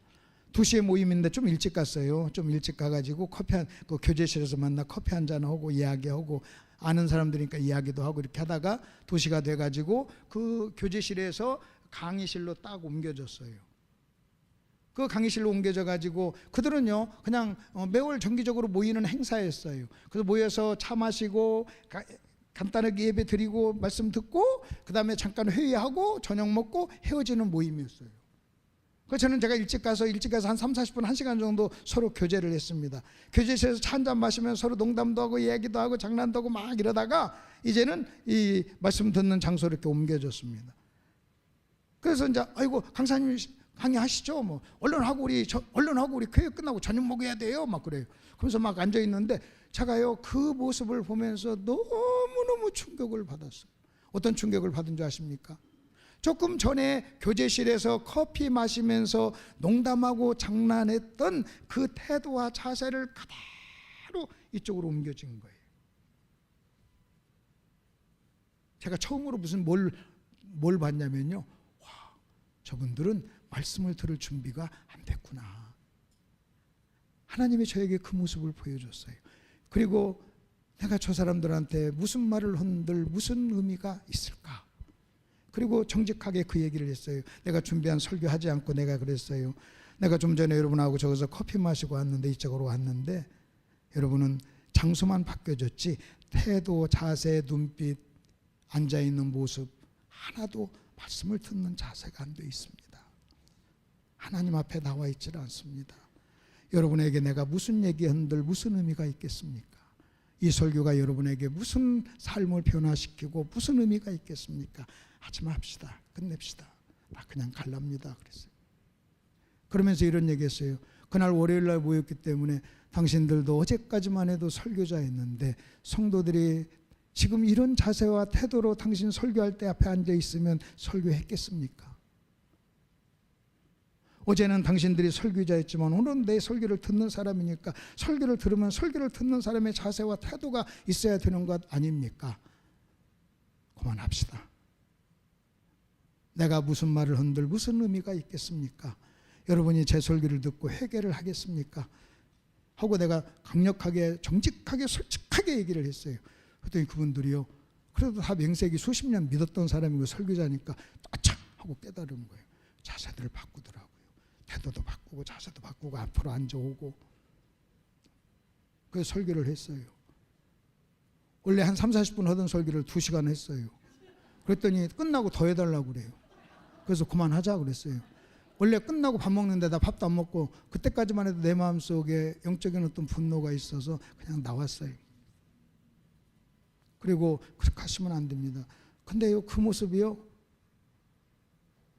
[SPEAKER 2] 2시에 모임인데 좀 일찍 갔어요. 좀 일찍 가가지고 그 교제실에서 만나 커피 한잔 하고 이야기하고 아는 사람들이니까 이야기도 하고 이렇게 하다가 2시가 돼가지고 그 교제실에서 강의실로 딱 옮겨졌어요. 그 강의실로 옮겨져 가지고 그들은요 그냥 매월 정기적으로 모이는 행사였어요. 그래서 모여서 차 마시고 간단하게 예배 드리고 말씀 듣고 그 다음에 잠깐 회의하고 저녁 먹고 헤어지는 모임이었어요. 그래서 제가 일찍 가서 한 30-40분 1시간 정도 서로 교제를 했습니다. 교제실에서 차 한잔 마시면 서로 농담도 하고 이야기도 하고 장난도 하고 막 이러다가 이제는 이 말씀 듣는 장소로 이렇게 옮겨졌습니다. 그래서 이제 아이고 강사님 강의하시죠. 뭐 얼른 하고 우리 교회 끝나고 저녁 먹어야 돼요. 막 그래요. 그러면서 막 앉아 있는데 제가요 그 모습을 보면서 너무너무 충격을 받았어요. 어떤 충격을 받은 줄 아십니까? 조금 전에 교제실에서 커피 마시면서 농담하고 장난했던 그 태도와 자세를 그대로 이쪽으로 옮겨진 거예요. 제가 처음으로 무슨 뭘 봤냐면요. 와, 저분들은 말씀을 들을 준비가 안 됐구나. 하나님이 저에게 그 모습을 보여줬어요. 그리고 내가 저 사람들한테 무슨 말을 한들 무슨 의미가 있을까? 그리고 정직하게 그 얘기를 했어요. 내가 준비한 설교하지 않고 내가 그랬어요. 내가 좀 전에 여러분하고 저기서 커피 마시고 왔는데, 이쪽으로 왔는데 여러분은 장소만 바뀌어졌지 태도, 자세, 눈빛, 앉아있는 모습 하나도 말씀을 듣는 자세가 안 돼 있습니다. 하나님 앞에 나와 있질 않습니다. 여러분에게 내가 무슨 얘기한들 무슨 의미가 있겠습니까? 이 설교가 여러분에게 무슨 삶을 변화시키고 무슨 의미가 있겠습니까? 하지 맙시다. 끝냅시다. 나 그냥 갈랍니다. 그랬어요. 그러면서 이런 얘기했어요. 그날 월요일날 모였기 때문에 당신들도 어제까지만 해도 설교자였는데 성도들이 지금 이런 자세와 태도로 당신 설교할 때 앞에 앉아 있으면 설교했겠습니까? 어제는 당신들이 설교자였지만 오늘은 내 설교를 듣는 사람이니까 설교를 들으면 설교를 듣는 사람의 자세와 태도가 있어야 되는 것 아닙니까? 그만합시다. 내가 무슨 말을 한들 무슨 의미가 있겠습니까? 여러분이 제 설교를 듣고 회개를 하겠습니까? 하고 내가 강력하게 정직하게 솔직하게 얘기를 했어요. 그랬더니 그분들이요, 그래도 다 명색이 수십 년 믿었던 사람이고 설교자니까 아차 하고 깨달은 거예요. 자세들을 바꾸더라고요. 태도도 바꾸고 자세도 바꾸고 앞으로 앉아오고. 그래서 설교를 했어요. 원래 한 30-40분 하던 설교를 2시간 했어요. 그랬더니 끝나고 더 해달라고 그래요. 그래서 그만하자 그랬어요. 원래 끝나고 밥 먹는데 나 밥도 안 먹고 그때까지만 해도 내 마음속에 영적인 어떤 분노가 있어서 그냥 나왔어요. 그리고 그렇게 하시면 안 됩니다. 근데요, 그 모습이요,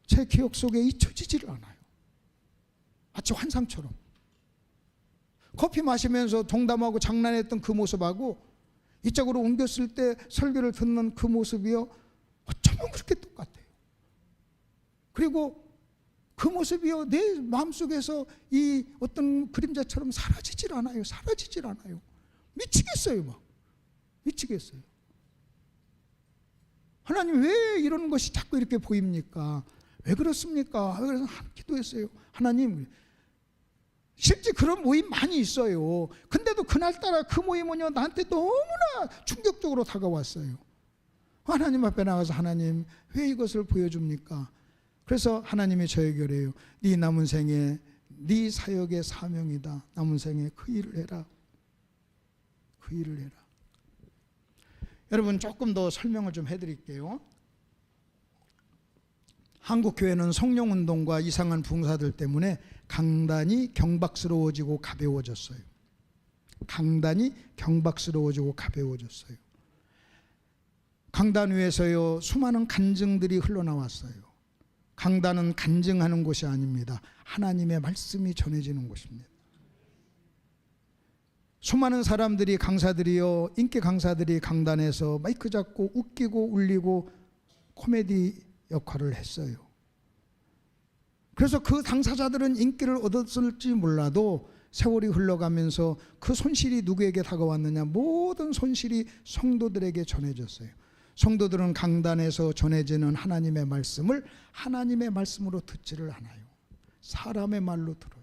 [SPEAKER 2] 제 기억 속에 잊혀지지를 않아요. 마치 환상처럼. 커피 마시면서 동담하고 장난했던 그 모습하고 이쪽으로 옮겼을 때 설교를 듣는 그 모습이요, 어쩌면 그렇게 똑같아요. 그리고 그 모습이요, 내 마음속에서 이 어떤 그림자처럼 사라지질 않아요. 사라지질 않아요. 미치겠어요. 막 미치겠어요. 하나님 왜 이런 것이 자꾸 이렇게 보입니까? 왜 그렇습니까? 그래서 기도했어요. 하나님, 실제 그런 모임 많이 있어요. 근데도 그날따라 그 모임은요, 나한테 너무나 충격적으로 다가왔어요. 하나님 앞에 나가서 하나님 왜 이것을 보여줍니까? 그래서 하나님이 저에게 그래요. 네 남은 생에 네 사역의 사명이다. 남은 생에 그 일을 해라. 그 일을 해라. 여러분, 조금 더 설명을 좀 해드릴게요. 한국교회는 성령운동과 이상한 붕사들 때문에 강단이 경박스러워지고 가벼워졌어요. 강단이 경박스러워지고 가벼워졌어요. 강단 위에서요, 수많은 간증들이 흘러나왔어요. 강단은 간증하는 곳이 아닙니다. 하나님의 말씀이 전해지는 곳입니다. 수많은 사람들이, 강사들이요, 인기 강사들이 강단에서 마이크 잡고 웃기고 울리고 코미디 역할을 했어요. 그래서 그 당사자들은 인기를 얻었을지 몰라도 세월이 흘러가면서 그 손실이 누구에게 다가왔느냐? 모든 손실이 성도들에게 전해졌어요. 성도들은 강단에서 전해지는 하나님의 말씀을 하나님의 말씀으로 듣지를 않아요. 사람의 말로 들어요.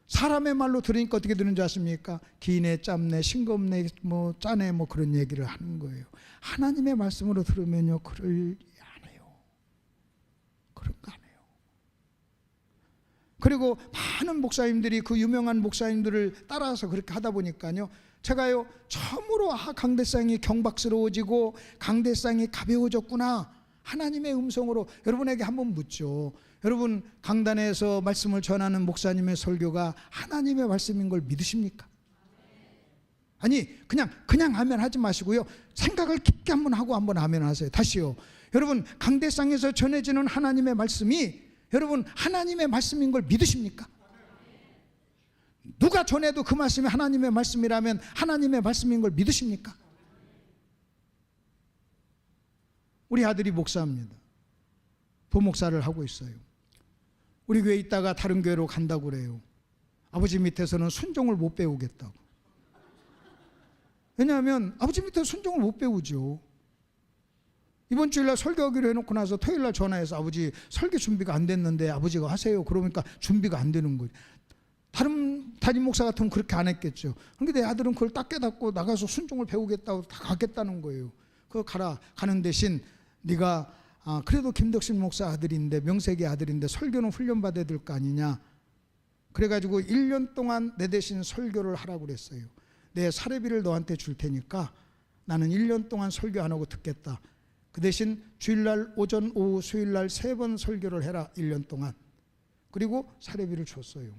[SPEAKER 2] 사람의 말로 들으니까 어떻게 들은지 아십니까? 기네, 짬네, 싱겁네, 뭐 짜네, 뭐 그런 얘기를 하는 거예요. 하나님의 말씀으로 들으면요, 그럴 안 해요. 그런 거 안 해요. 그리고 많은 목사님들이 그 유명한 목사님들을 따라서 그렇게 하다 보니까요, 제가요, 처음으로 강대상이 경박스러워지고 강대상이 가벼워졌구나. 하나님의 음성으로 여러분에게 한번 묻죠. 여러분, 강단에서 말씀을 전하는 목사님의 설교가 하나님의 말씀인 걸 믿으십니까? 아니, 그냥 아멘 하지 마시고요, 생각을 깊게 한번 하고 한번 아멘 하세요. 다시요. 여러분, 강대상에서 전해지는 하나님의 말씀이 여러분 하나님의 말씀인 걸 믿으십니까? 누가 전해도 그 말씀이 하나님의 말씀이라면 하나님의 말씀인 걸 믿으십니까? 우리 아들이 목사입니다. 부목사를 하고 있어요. 우리 교회에 있다가 다른 교회로 간다고 그래요. 아버지 밑에서는 순종을 못 배우겠다고. 왜냐하면 아버지 밑에서 순종을 못 배우죠. 이번 주일날 설교하기로 해놓고 나서 토요일날 전화해서 아버지 설교 준비가 안 됐는데 아버지가 하세요. 그러니까 준비가 안 되는 거예요. 다른 담임 목사 같으면 그렇게 안 했겠죠. 그런데 내 아들은 그걸 딱 깨닫고 나가서 순종을 배우겠다고 다 가겠다는 거예요. 그거 가라. 가는 대신 네가 그래도 김덕신 목사 아들인데, 명색이 아들인데 설교는 훈련받아야 될 거 아니냐. 그래가지고 1년 동안 내 대신 설교를 하라고 그랬어요. 내 사례비를 너한테 줄 테니까 나는 1년 동안 설교 안 하고 듣겠다. 그 대신 주일날 오전 오후 수요일날 3번 설교를 해라, 1년 동안. 그리고 사례비를 줬어요.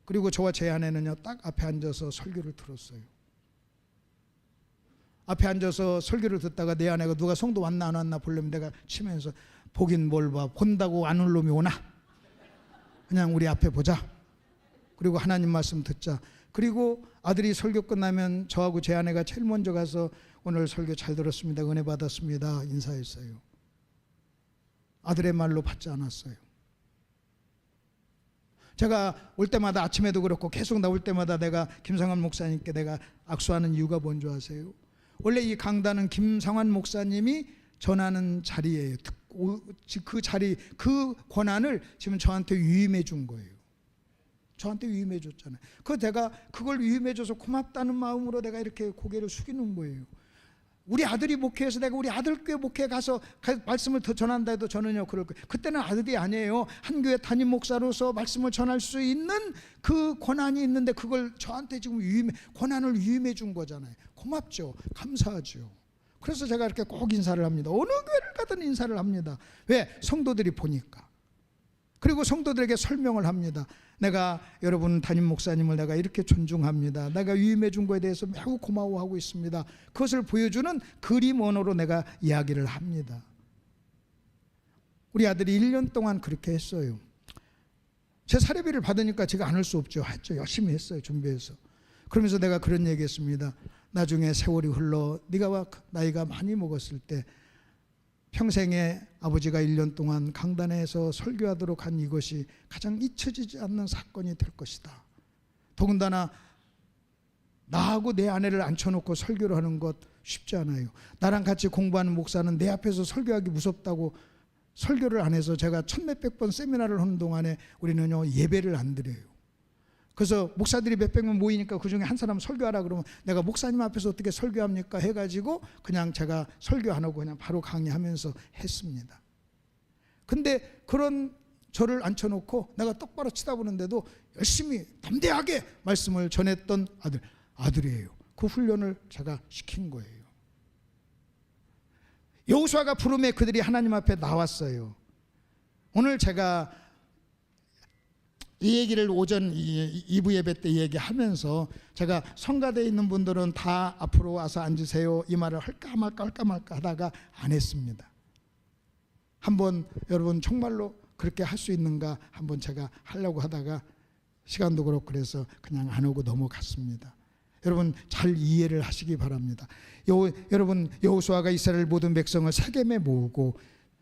[SPEAKER 2] 그리고 저와 제 아내는요, 딱 앞에 앉아서 설교를 들었어요. 앞에 앉아서 설교를 듣다가 내 아내가 누가 성도 왔나 안 왔나 보려면 내가 치면서, 보긴 뭘 봐, 본다고 안 올 놈이 오나? 그냥 우리 앞에 보자. 그리고 하나님 말씀 듣자. 그리고 아들이 설교 끝나면 저하고 제 아내가 제일 먼저 가서 오늘 설교 잘 들었습니다, 은혜 받았습니다 인사했어요. 아들의 말로 받지 않았어요. 제가 올 때마다, 아침에도 그렇고 계속 나올 때마다 내가 김상환 목사님께 내가 악수하는 이유가 뭔지 아세요? 원래 이 강단은 김상환 목사님이 전하는 자리예요. 그 자리, 그 권한을 지금 저한테 위임해 준 거예요. 저한테 위임해 줬잖아요. 내가 그걸 위임해 줘서 고맙다는 마음으로 내가 이렇게 고개를 숙이는 거예요. 우리 아들이 목회해서 내가 우리 아들 교회 목회에 가서 말씀을 더 전한다 해도 저는요 그럴 거예요. 그때는 아들이 아니에요. 한 교회 담임 목사로서 말씀을 전할 수 있는 그 권한이 있는데, 그걸 저한테 지금 권한을 위임해 준 거잖아요. 고맙죠. 감사하죠. 그래서 제가 이렇게 꼭 인사를 합니다. 어느 교회를 가든 인사를 합니다. 왜? 성도들이 보니까. 그리고 성도들에게 설명을 합니다. 내가 여러분 담임 목사님을 내가 이렇게 존중합니다. 내가 위임해 준 거에 대해서 매우 고마워하고 있습니다. 그것을 보여주는 그림 언어로 내가 이야기를 합니다. 우리 아들이 1년 동안 그렇게 했어요. 제 사례비를 받으니까 제가 안 할 수 없죠. 했죠. 열심히 했어요. 준비해서. 그러면서 내가 그런 얘기했습니다. 나중에 세월이 흘러 네가 나이가 많이 먹었을 때 평생에 아버지가 1년 동안 강단에서 설교하도록 한 이것이 가장 잊혀지지 않는 사건이 될 것이다. 더군다나 나하고 내 아내를 앉혀놓고 설교를 하는 것 쉽지 않아요. 나랑 같이 공부하는 목사는 내 앞에서 설교하기 무섭다고 설교를 안 해서 제가 1000몇백 번 세미나를 하는 동안에 우리는요 예배를 안 드려요. 그래서 목사들이 몇백 명 모이니까 그중에 한 사람 설교하라 그러면 내가 목사님 앞에서 어떻게 설교합니까 해가지고 그냥 제가 설교 안 하고 그냥 바로 강의하면서 했습니다. 근데 그런 저를 앉혀놓고 내가 똑바로 치다보는데도 열심히 담대하게 말씀을 전했던 아들이에요. 그 훈련을 제가 시킨 거예요. 여호수아가 부름에 그들이 하나님 앞에 나왔어요. 오늘 제가 이 얘기를 오전 2부 예배 때 얘기하면서 제가 성가대에 있는 분들은 다 앞으로 와서 앉으세요 이 말을 할까 말까 하다가 안 했습니다. 한번 여러분 정말로 그렇게 할 수 있는가 한번 제가 하려고 하다가 시간도 그렇고 그래서 그냥 안 하고 넘어갔습니다. 여러분 잘 이해를 하시기 바랍니다. 여러분 여호수아가 이스라엘 모든 백성을 세겜에 모으고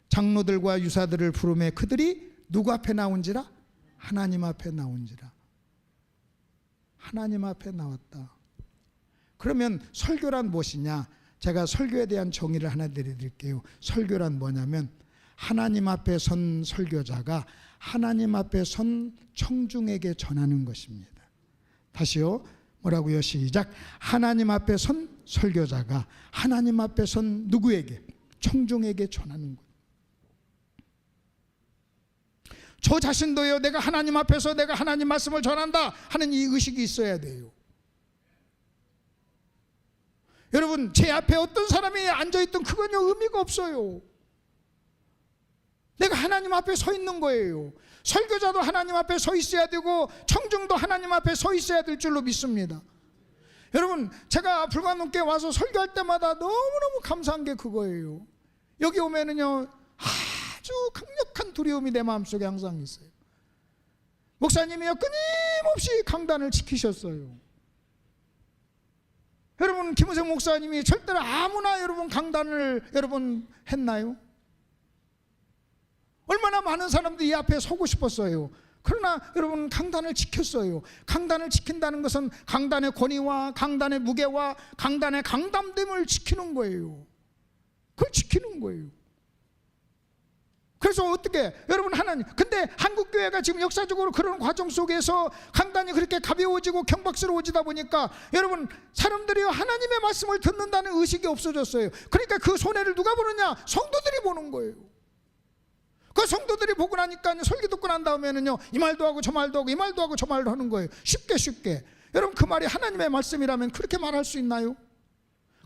[SPEAKER 2] 장로들과 유사들을 부르매 그들이 누구 앞에 나온지라? 하나님 앞에 나온지라. 하나님 앞에 나왔다. 그러면 설교란 무엇이냐? 제가 설교에 대한 정의를 하나 내려드릴게요. 설교란 뭐냐면 하나님 앞에 선 설교자가 하나님 앞에 선 청중에게 전하는 것입니다. 다시요. 뭐라고요? 시작. 하나님 앞에 선 설교자가 하나님 앞에 선 누구에게? 청중에게 전하는 것. 저 자신도요, 내가 하나님 앞에서 내가 하나님 말씀을 전한다 하는 이 의식이 있어야 돼요. 여러분 제 앞에 어떤 사람이 앉아있든 그건요 의미가 없어요. 내가 하나님 앞에 서 있는 거예요. 설교자도 하나님 앞에 서 있어야 되고 청중도 하나님 앞에 서 있어야 될 줄로 믿습니다. 여러분 제가 불관동께 와서 설교할 때마다 너무너무 감사한 게 그거예요. 여기 오면은요 아주 강력한 두려움이 내 마음속에 항상 있어요. 목사님이요 끊임없이 강단을 지키셨어요. 여러분 김우생 목사님이 절대로 아무나 여러분 강단을 여러분 했나요? 얼마나 많은 사람들이 이 앞에 서고 싶었어요. 그러나 여러분 강단을 지켰어요. 강단을 지킨다는 것은 강단의 권위와 강단의 무게와 강단의 강담됨을 지키는 거예요. 그걸 지키는 거예요. 그래서 어떻게 여러분 하나님, 근데 한국교회가 지금 역사적으로 그런 과정 속에서 강단이 그렇게 가벼워지고 경박스러워지다 보니까 여러분 사람들이 하나님의 말씀을 듣는다는 의식이 없어졌어요. 그러니까 그 손해를 누가 보느냐? 성도들이 보는 거예요. 그 성도들이 보고 나니까 설교 듣고 난 다음에는요, 이 말도 하고 저 말도 하고 이 말도 하고 저 말도 하는 거예요. 쉽게. 여러분 그 말이 하나님의 말씀이라면 그렇게 말할 수 있나요?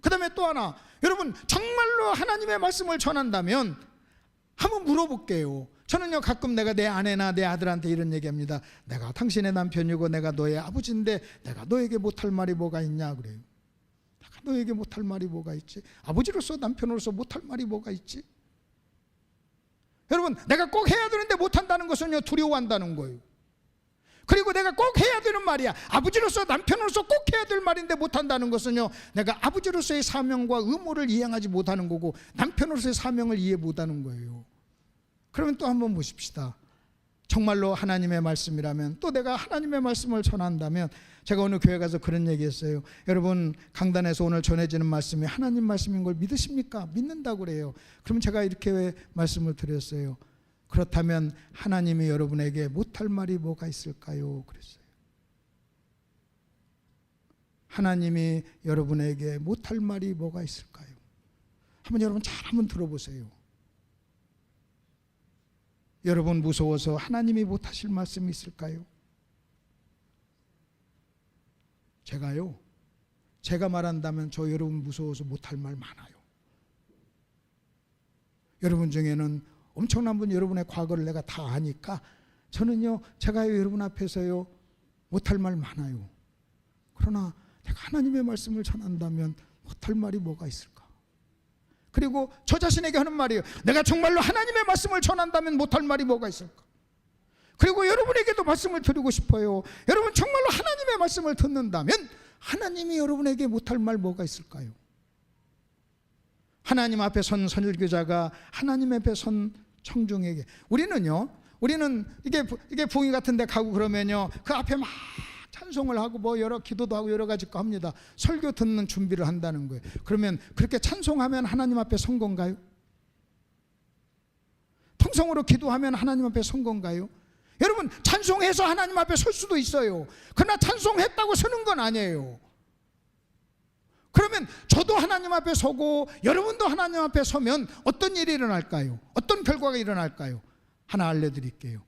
[SPEAKER 2] 그 다음에 또 하나, 여러분 정말로 하나님의 말씀을 전한다면 한번 물어볼게요. 저는요 가끔 내가 내 아내나 내 아들한테 이런 얘기합니다. 내가 당신의 남편이고 내가 너의 아버지인데 내가 너에게 못할 말이 뭐가 있냐 그래요. 내가 너에게 못할 말이 뭐가 있지? 아버지로서 남편으로서 못할 말이 뭐가 있지? 여러분 내가 꼭 해야 되는데 못한다는 것은요 두려워한다는 거예요. 그리고 내가 꼭 해야 되는 말이야. 아버지로서 남편으로서 꼭 해야 될 말인데 못한다는 것은요 내가 아버지로서의 사명과 의무를 이행하지 못하는 거고 남편으로서의 사명을 이해 못하는 거예요. 그러면 또 한번 보십시다. 정말로 하나님의 말씀이라면, 또 내가 하나님의 말씀을 전한다면, 제가 오늘 교회 가서 그런 얘기했어요. 여러분 강단에서 오늘 전해지는 말씀이 하나님 말씀인 걸 믿으십니까? 믿는다고 그래요. 그러면 제가 이렇게 말씀을 드렸어요. 그렇다면 하나님이 여러분에게 못할 말이 뭐가 있을까요? 그랬어요. 하나님이 여러분에게 못할 말이 뭐가 있을까요? 한번 여러분 잘 한번 들어보세요. 여러분 무서워서 하나님이 못하실 말씀이 있을까요? 제가 말한다면 저 여러분 무서워서 못할 말 많아요. 여러분 중에는 엄청난 분, 여러분의 과거를 내가 다 아니까 저는요 제가 여러분 앞에서요 못할 말 많아요. 그러나 내가 하나님의 말씀을 전한다면 못할 말이 뭐가 있을까? 그리고 저 자신에게 하는 말이에요. 내가 정말로 하나님의 말씀을 전한다면 못할 말이 뭐가 있을까? 그리고 여러분에게도 말씀을 드리고 싶어요. 여러분 정말로 하나님의 말씀을 듣는다면 하나님이 여러분에게 못할 말 뭐가 있을까요? 하나님 앞에 선 선교자가 하나님 앞에 선 청중에게, 우리는 이게 부흥회 같은 데 가고 그러면요 그 앞에 막 찬송을 하고 뭐 여러 기도도 하고 여러 가지 거 합니다. 설교 듣는 준비를 한다는 거예요. 그러면 그렇게 찬송하면 하나님 앞에 선 건가요? 통성으로 기도하면 하나님 앞에 선 건가요? 여러분 찬송해서 하나님 앞에 설 수도 있어요. 그러나 찬송했다고 서는 건 아니에요. 그러면 저도 하나님 앞에 서고 여러분도 하나님 앞에 서면 어떤 일이 일어날까요? 어떤 결과가 일어날까요? 하나 알려드릴게요.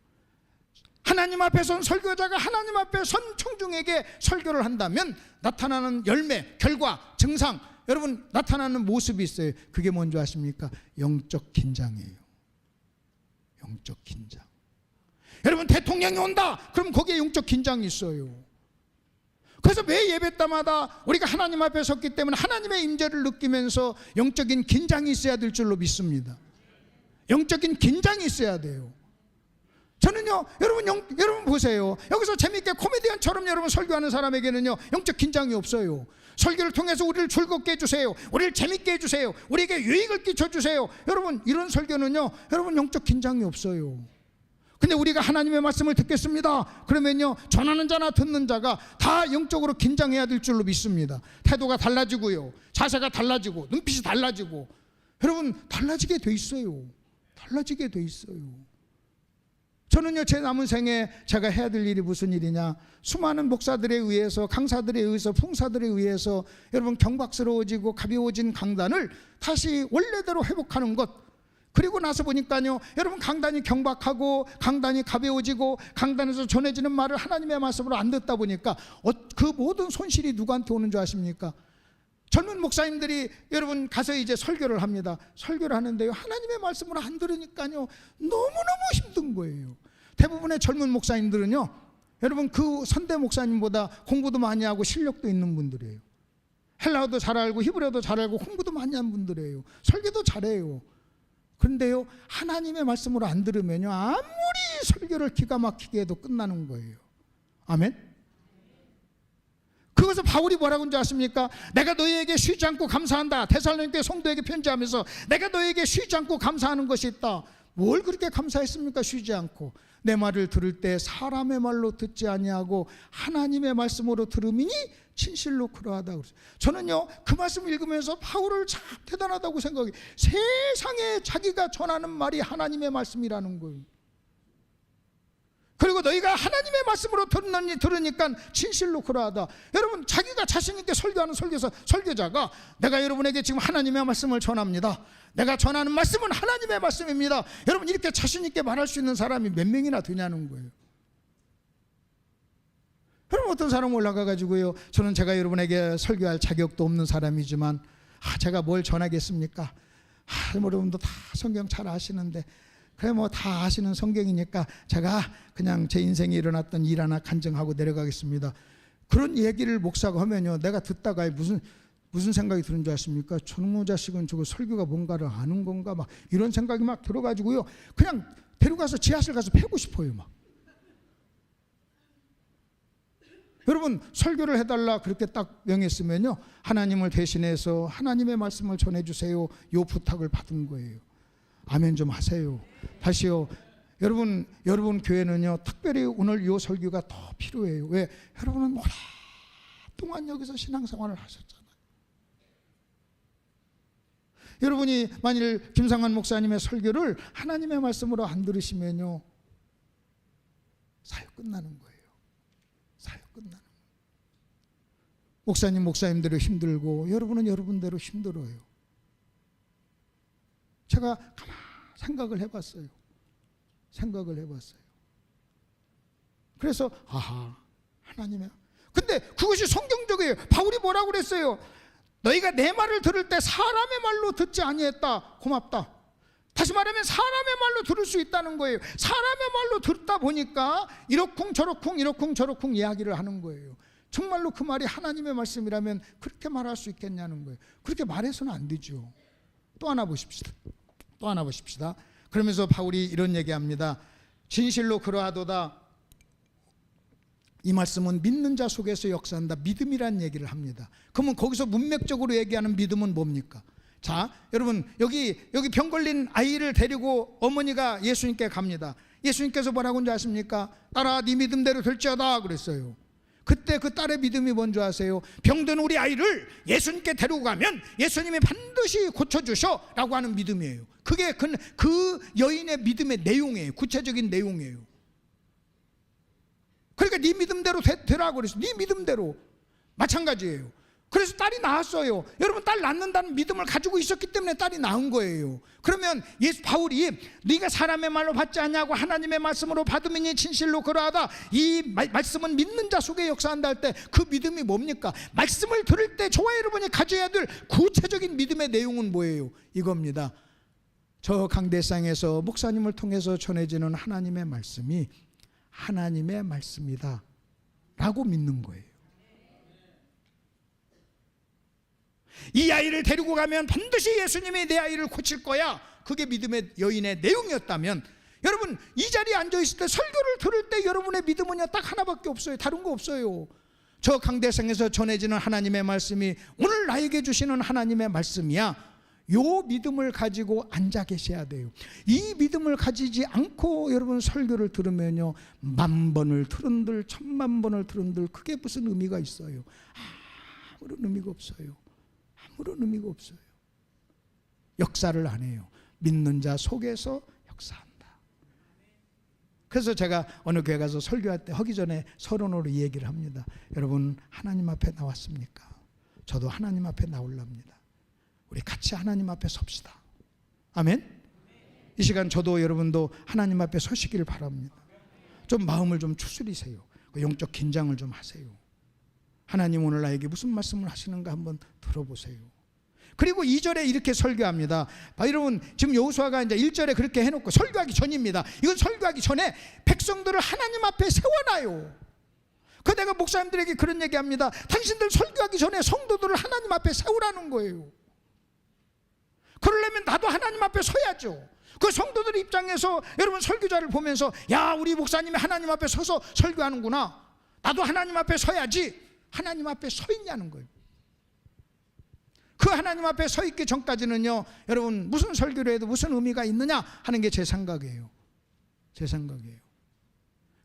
[SPEAKER 2] 하나님 앞에 선 설교자가 하나님 앞에 선 청중에게 설교를 한다면 나타나는 열매, 결과, 증상, 여러분 나타나는 모습이 있어요. 그게 뭔지 아십니까? 영적 긴장이에요. 영적 긴장. 여러분 대통령이 온다 그럼 거기에 영적 긴장이 있어요. 그래서 매 예배 때마다 우리가 하나님 앞에 섰기 때문에 하나님의 임재를 느끼면서 영적인 긴장이 있어야 될 줄로 믿습니다. 영적인 긴장이 있어야 돼요. 저는요 여러분 보세요. 여기서 재미있게 코미디언처럼 여러분 설교하는 사람에게는요 영적 긴장이 없어요. 설교를 통해서 우리를 즐겁게 해주세요. 우리를 재밌게 해주세요. 우리에게 유익을 끼쳐주세요. 여러분 이런 설교는요 여러분 영적 긴장이 없어요. 근데 우리가 하나님의 말씀을 듣겠습니다 그러면요 전하는 자나 듣는 자가 다 영적으로 긴장해야 될 줄로 믿습니다. 태도가 달라지고요, 자세가 달라지고, 눈빛이 달라지고, 여러분 달라지게 돼 있어요. 달라지게 돼 있어요. 저는요 제 남은 생에 제가 해야 될 일이 무슨 일이냐, 수많은 목사들에 의해서, 강사들에 의해서, 풍사들에 의해서 여러분 경박스러워지고 가벼워진 강단을 다시 원래대로 회복하는 것. 그리고 나서 보니까요 여러분 강단이 경박하고 강단이 가벼워지고 강단에서 전해지는 말을 하나님의 말씀으로 안 듣다 보니까 그 모든 손실이 누구한테 오는 줄 아십니까? 젊은 목사님들이 여러분 가서 이제 설교를 합니다. 설교를 하는데요 하나님의 말씀을 안 들으니까요 너무너무 힘든 거예요. 대부분의 젊은 목사님들은요 여러분 그 선대 목사님보다 공부도 많이 하고 실력도 있는 분들이에요. 헬라어도 잘 알고 히브리어도 잘 알고 공부도 많이 한 분들이에요. 설교도 잘해요. 그런데요 하나님의 말씀으로 안 들으면요 아무리 설교를 기가 막히게 해도 끝나는 거예요. 아멘. 그것을 바울이 뭐라고 하는지 아십니까? 내가 너희에게 쉬지 않고 감사한다. 데살로니가 성도에게 편지하면서 내가 너희에게 쉬지 않고 감사하는 것이 있다. 뭘 그렇게 감사했습니까? 쉬지 않고 내 말을 들을 때 사람의 말로 듣지 아니하고 하나님의 말씀으로 들음이니 진실로 그러하다 그랬어요. 저는요 그 말씀 읽으면서 바울을 참 대단하다고 생각해요. 세상에 자기가 전하는 말이 하나님의 말씀이라는 거예요. 그리고 너희가 하나님의 말씀으로 들으니까 진실로 그러하다. 여러분, 자기가 자신 있게 설교하는 설교자가 내가 여러분에게 지금 하나님의 말씀을 전합니다. 내가 전하는 말씀은 하나님의 말씀입니다. 여러분, 이렇게 자신 있게 말할 수 있는 사람이 몇 명이나 되냐는 거예요. 여러분, 어떤 사람 올라가가지고요, 저는 제가 여러분에게 설교할 자격도 없는 사람이지만 제가 뭘 전하겠습니까? 여러분도 다 성경 잘 아시는데 그래 뭐 다 아시는 성경이니까 제가 그냥 제 인생에 일어났던 일 하나 간증하고 내려가겠습니다. 그런 얘기를 목사가 하면요, 내가 듣다가 무슨 생각이 드는 줄 아십니까? 저놈의 자식은 저거 설교가 뭔가를 아는 건가 막 이런 생각이 막 들어가지고요, 그냥 데려가서 지하실 가서 패고 싶어요. 막 여러분, 설교를 해달라 그렇게 딱 명했으면요, 하나님을 대신해서 하나님의 말씀을 전해주세요, 요 부탁을 받은 거예요. 아멘 좀 하세요. 다시요, 여러분 교회는요 특별히 오늘 이 설교가 더 필요해요. 왜? 여러분은 오랫동안 여기서 신앙생활을 하셨잖아요. 여러분이 만일 김상환 목사님의 설교를 하나님의 말씀으로 안 들으시면요, 사역 끝나는 거예요. 사역 끝나는 거예요. 목사님대로 힘들고 여러분은 여러분대로 힘들어요. 제가 가만 생각을 해봤어요. 그래서 하나님의, 근데 그것이 성경적이에요. 바울이 뭐라고 그랬어요? 너희가 내 말을 들을 때 사람의 말로 듣지 아니했다. 고맙다. 다시 말하면 사람의 말로 들을 수 있다는 거예요. 사람의 말로 듣다 보니까 이러쿵저러쿵 이야기를 하는 거예요. 정말로 그 말이 하나님의 말씀이라면 그렇게 말할 수 있겠냐는 거예요. 그렇게 말해서는 안 되죠. 또 하나 보십시다. 그러면서 바울이 이런 얘기합니다. 진실로 그러하도다. 이 말씀은 믿는 자 속에서 역사한다. 믿음이란 얘기를 합니다. 그러면 거기서 문맥적으로 얘기하는 믿음은 뭡니까? 자, 여러분, 여기 병 걸린 아이를 데리고 어머니가 예수님께 갑니다. 예수님께서 뭐라고 하는지 아십니까? 딸아, 네 믿음대로 될지어다 그랬어요. 그때 그 딸의 믿음이 뭔지 아세요? 병든 우리 아이를 예수님께 데리고 가면 예수님이 반드시 고쳐주셔 라고 하는 믿음이에요. 그게 그 여인의 믿음의 내용이에요. 구체적인 내용이에요. 그러니까 네 믿음대로 되라고 그랬어요. 네 믿음대로. 마찬가지예요. 그래서 딸이 낳았어요. 여러분, 딸 낳는다는 믿음을 가지고 있었기 때문에 딸이 낳은 거예요. 그러면 바울이 네가 사람의 말로 받지 않냐고 하나님의 말씀으로 받으면 진실로 그러하다. 이 말씀은 믿는 자 속에 역사한다 할 때 그 믿음이 뭡니까? 말씀을 들을 때 저와 여러분이 가져야 될 구체적인 믿음의 내용은 뭐예요? 이겁니다. 저 강대상에서 목사님을 통해서 전해지는 하나님의 말씀이 하나님의 말씀이다 라고 믿는 거예요. 이 아이를 데리고 가면 반드시 예수님이 내 아이를 고칠 거야. 그게 믿음의 여인의 내용이었다면, 여러분, 이 자리에 앉아있을 때 설교를 들을 때 여러분의 믿음은요 딱 하나밖에 없어요. 다른 거 없어요. 저 강대상에서 전해지는 하나님의 말씀이 오늘 나에게 주시는 하나님의 말씀이야. 요 믿음을 가지고 앉아 계셔야 돼요. 이 믿음을 가지지 않고 여러분 설교를 들으면요, 10,000번을 들은들 10,000,000번을 들은들 그게 무슨 의미가 있어요? 아무런 의미가 없어요. 아무런 의미가 없어요. 역사를 안 해요. 믿는 자 속에서 역사한다. 그래서 제가 어느 교회 가서 설교할 때 하기 전에 서론으로 이 얘기를 합니다. 여러분, 하나님 앞에 나왔습니까? 저도 하나님 앞에 나오랍니다. 우리 같이 하나님 앞에 섭시다. 아멘. 이 시간 저도 여러분도 하나님 앞에 서시기를 바랍니다. 좀 마음을 좀 추스리세요. 영적 긴장을 좀 하세요. 하나님 오늘 나에게 무슨 말씀을 하시는가 한번 들어보세요. 그리고 2절에 이렇게 설교합니다. 여러분, 지금 여호수아가 이제 1절에 그렇게 해놓고 설교하기 전입니다. 이건 설교하기 전에 백성들을 하나님 앞에 세워놔요. 그 내가 목사님들에게 그런 얘기합니다. 당신들 설교하기 전에 성도들을 하나님 앞에 세우라는 거예요. 그러려면 나도 하나님 앞에 서야죠. 그 성도들 입장에서 여러분 설교자를 보면서 야, 우리 목사님이 하나님 앞에 서서 설교하는구나. 나도 하나님 앞에 서야지. 하나님 앞에 서 있냐는 거예요. 그 하나님 앞에 서 있기 전까지는요, 여러분 무슨 설교를 해도 무슨 의미가 있느냐 하는 게 제 생각이에요. 제 생각이에요.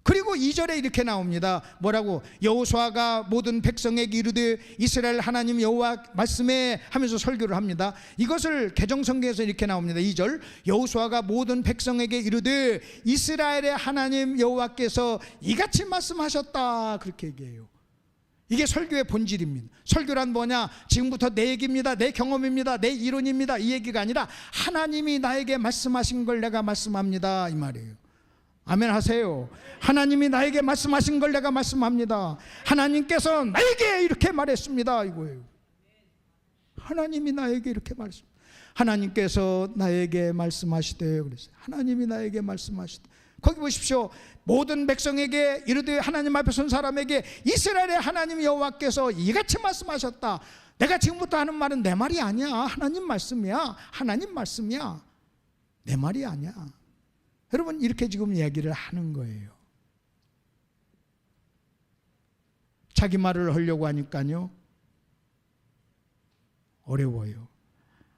[SPEAKER 2] 그리고 2절에 이렇게 나옵니다. 뭐라고? 여호수아가 모든 백성에게 이르되 이스라엘 하나님 여호와 말씀에 하면서 설교를 합니다. 이것을 개정성경에서 이렇게 나옵니다. 2절, 여호수아가 모든 백성에게 이르되 이스라엘의 하나님 여호와께서 이같이 말씀하셨다, 그렇게 얘기해요. 이게 설교의 본질입니다. 설교란 뭐냐? 지금부터 내 얘기입니다, 내 경험입니다, 내 이론입니다, 이 얘기가 아니라 하나님이 나에게 말씀하신 걸 내가 말씀합니다, 이 말이에요. 아멘 하세요. 하나님이 나에게 말씀하신 걸 내가 말씀합니다. 하나님께서 나에게 이렇게 말했습니다, 이거예요. 하나님이 나에게 이렇게 말씀. 하나님께서 나에게 말씀하시되, 그랬어요. 하나님이 나에게 말씀하시되. 거기 보십시오. 모든 백성에게 이르되 하나님 앞에 선 사람에게 이스라엘의 하나님 여호와께서 이같이 말씀하셨다. 내가 지금부터 하는 말은 내 말이 아니야. 하나님 말씀이야. 하나님 말씀이야. 내 말이 아니야. 여러분, 이렇게 지금 이야기를 하는 거예요. 자기 말을 하려고 하니까요, 어려워요.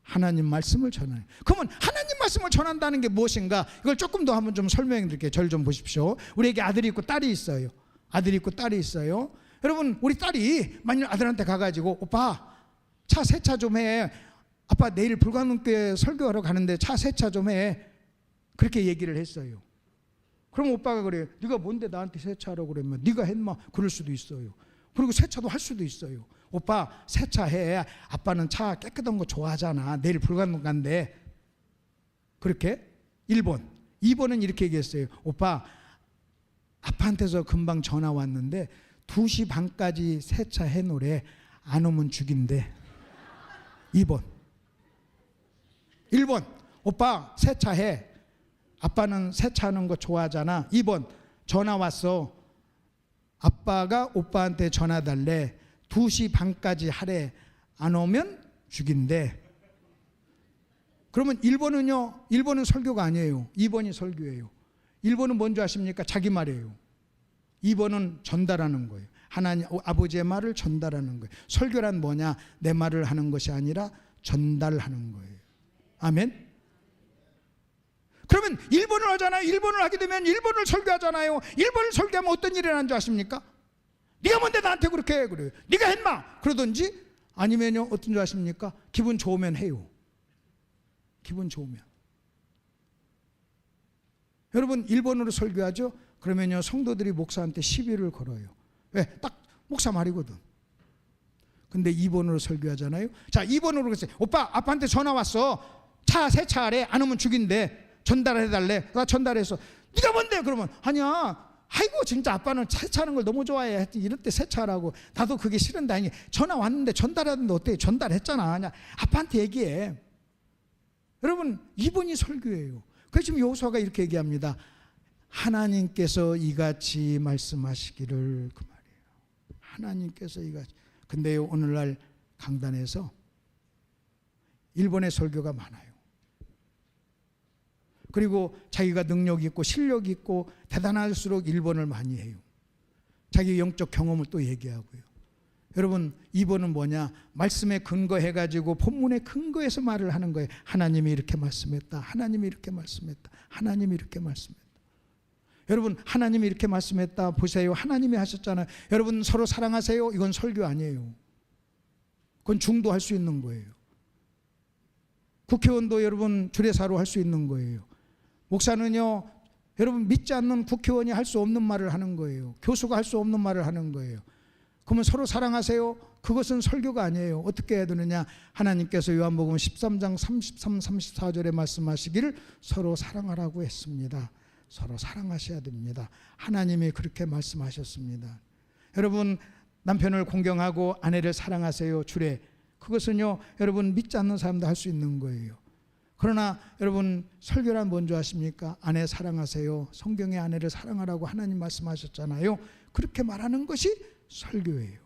[SPEAKER 2] 하나님 말씀을 전하는. 그러면 하나님 말씀을 전한다는 게 무엇인가? 이걸 조금 더 한번 좀 설명해 드릴게요. 저를 좀 보십시오. 우리에게 아들이 있고 딸이 있어요. 아들이 있고 딸이 있어요. 여러분, 우리 딸이 만일 아들한테 가가지고 오빠 차 세차 좀 해. 아빠 내일 불가능교회 설교하러 가는데 차 세차 좀 해. 그렇게 얘기를 했어요. 그럼 오빠가 그래요. 네가 뭔데 나한테 세차하라고 그러면 네가 했마? 그럴 수도 있어요. 그리고 세차도 할 수도 있어요. 오빠 세차해. 아빠는 차 깨끗한 거 좋아하잖아. 내일 불가능 간대. 그렇게 1번. 2번은 이렇게 얘기했어요. 오빠 아빠한테서 금방 전화 왔는데 2시 반까지 세차해 놓으래. 안 오면 죽인대. 2번. 1번. 오빠 세차해. 아빠는 세차하는 거 좋아하잖아. 2번. 전화 왔어. 아빠가 오빠한테 전화 달래. 2시 반까지 하래. 안 오면 죽인대. 그러면 1번은요, 1번은 설교가 아니에요. 2번이 설교예요. 1번은 뭔지 아십니까? 자기 말이에요. 2번은 전달하는 거예요. 하나님 아버지의 말을 전달하는 거예요. 설교란 뭐냐? 내 말을 하는 것이 아니라 전달하는 거예요. 아멘. 그러면 1번을 하잖아요. 1번을 하게 되면 1번을 설교하잖아요. 1번을 설교하면 어떤 일이 나는 줄 아십니까? 네가 뭔데 나한테 그렇게 해? 그래요. 네가 했마? 그러든지 아니면요, 어떤 줄 아십니까? 기분 좋으면 해요. 기분 좋으면. 여러분, 1번으로 설교하죠? 그러면요, 성도들이 목사한테 시비를 걸어요. 왜? 딱 목사 말이거든. 근데 2번으로 설교하잖아요. 자, 2번으로 그랬어요. 오빠 아빠한테 전화 왔어. 차 세차하래. 안 오면 죽인대. 전달해달래. 나 전달해서 네가 뭔데? 그러면 아니야. 아이고 진짜 아빠는 세차하는 걸 너무 좋아해. 이럴 때 세차하라고. 나도 그게 싫은데 아니 전화 왔는데 전달하는데 어때? 전달했잖아. 아니야. 아빠한테 얘기해. 여러분 2번이 설교예요. 그래서 지금 여호수아가 이렇게 얘기합니다. 하나님께서 이같이 말씀하시기를, 그 말이에요. 하나님께서 이같이. 근데요, 오늘날 강단에서 1번의 설교가 많아요. 그리고 자기가 능력 있고 실력 있고 대단할수록 1번을 많이 해요. 자기 영적 경험을 또 얘기하고요. 여러분 2번은 뭐냐? 말씀에 근거해가지고 본문에 근거해서 말을 하는 거예요. 하나님이 이렇게 말씀했다. 하나님이 이렇게 말씀했다. 하나님이 이렇게 말씀했다. 여러분 하나님이 이렇게 말씀했다. 보세요. 하나님이 하셨잖아요. 여러분 서로 사랑하세요. 이건 설교 아니에요. 그건 중도할 수 있는 거예요. 국회의원도 여러분 주례사로 할 수 있는 거예요. 목사는요, 여러분 믿지 않는 국회의원이 할 수 없는 말을 하는 거예요. 교수가 할 수 없는 말을 하는 거예요. 그러면 서로 사랑하세요. 그것은 설교가 아니에요. 어떻게 해야 되느냐? 하나님께서 요한복음 13장 33, 34절에 말씀하시기를 서로 사랑하라고 했습니다. 서로 사랑하셔야 됩니다. 하나님이 그렇게 말씀하셨습니다. 여러분 남편을 공경하고 아내를 사랑하세요. 주례. 그것은요, 여러분 믿지 않는 사람도 할 수 있는 거예요. 그러나 여러분 설교란 뭔지 아십니까? 아내 사랑하세요. 성경에 아내를 사랑하라고 하나님 말씀하셨잖아요. 그렇게 말하는 것이 설교예요.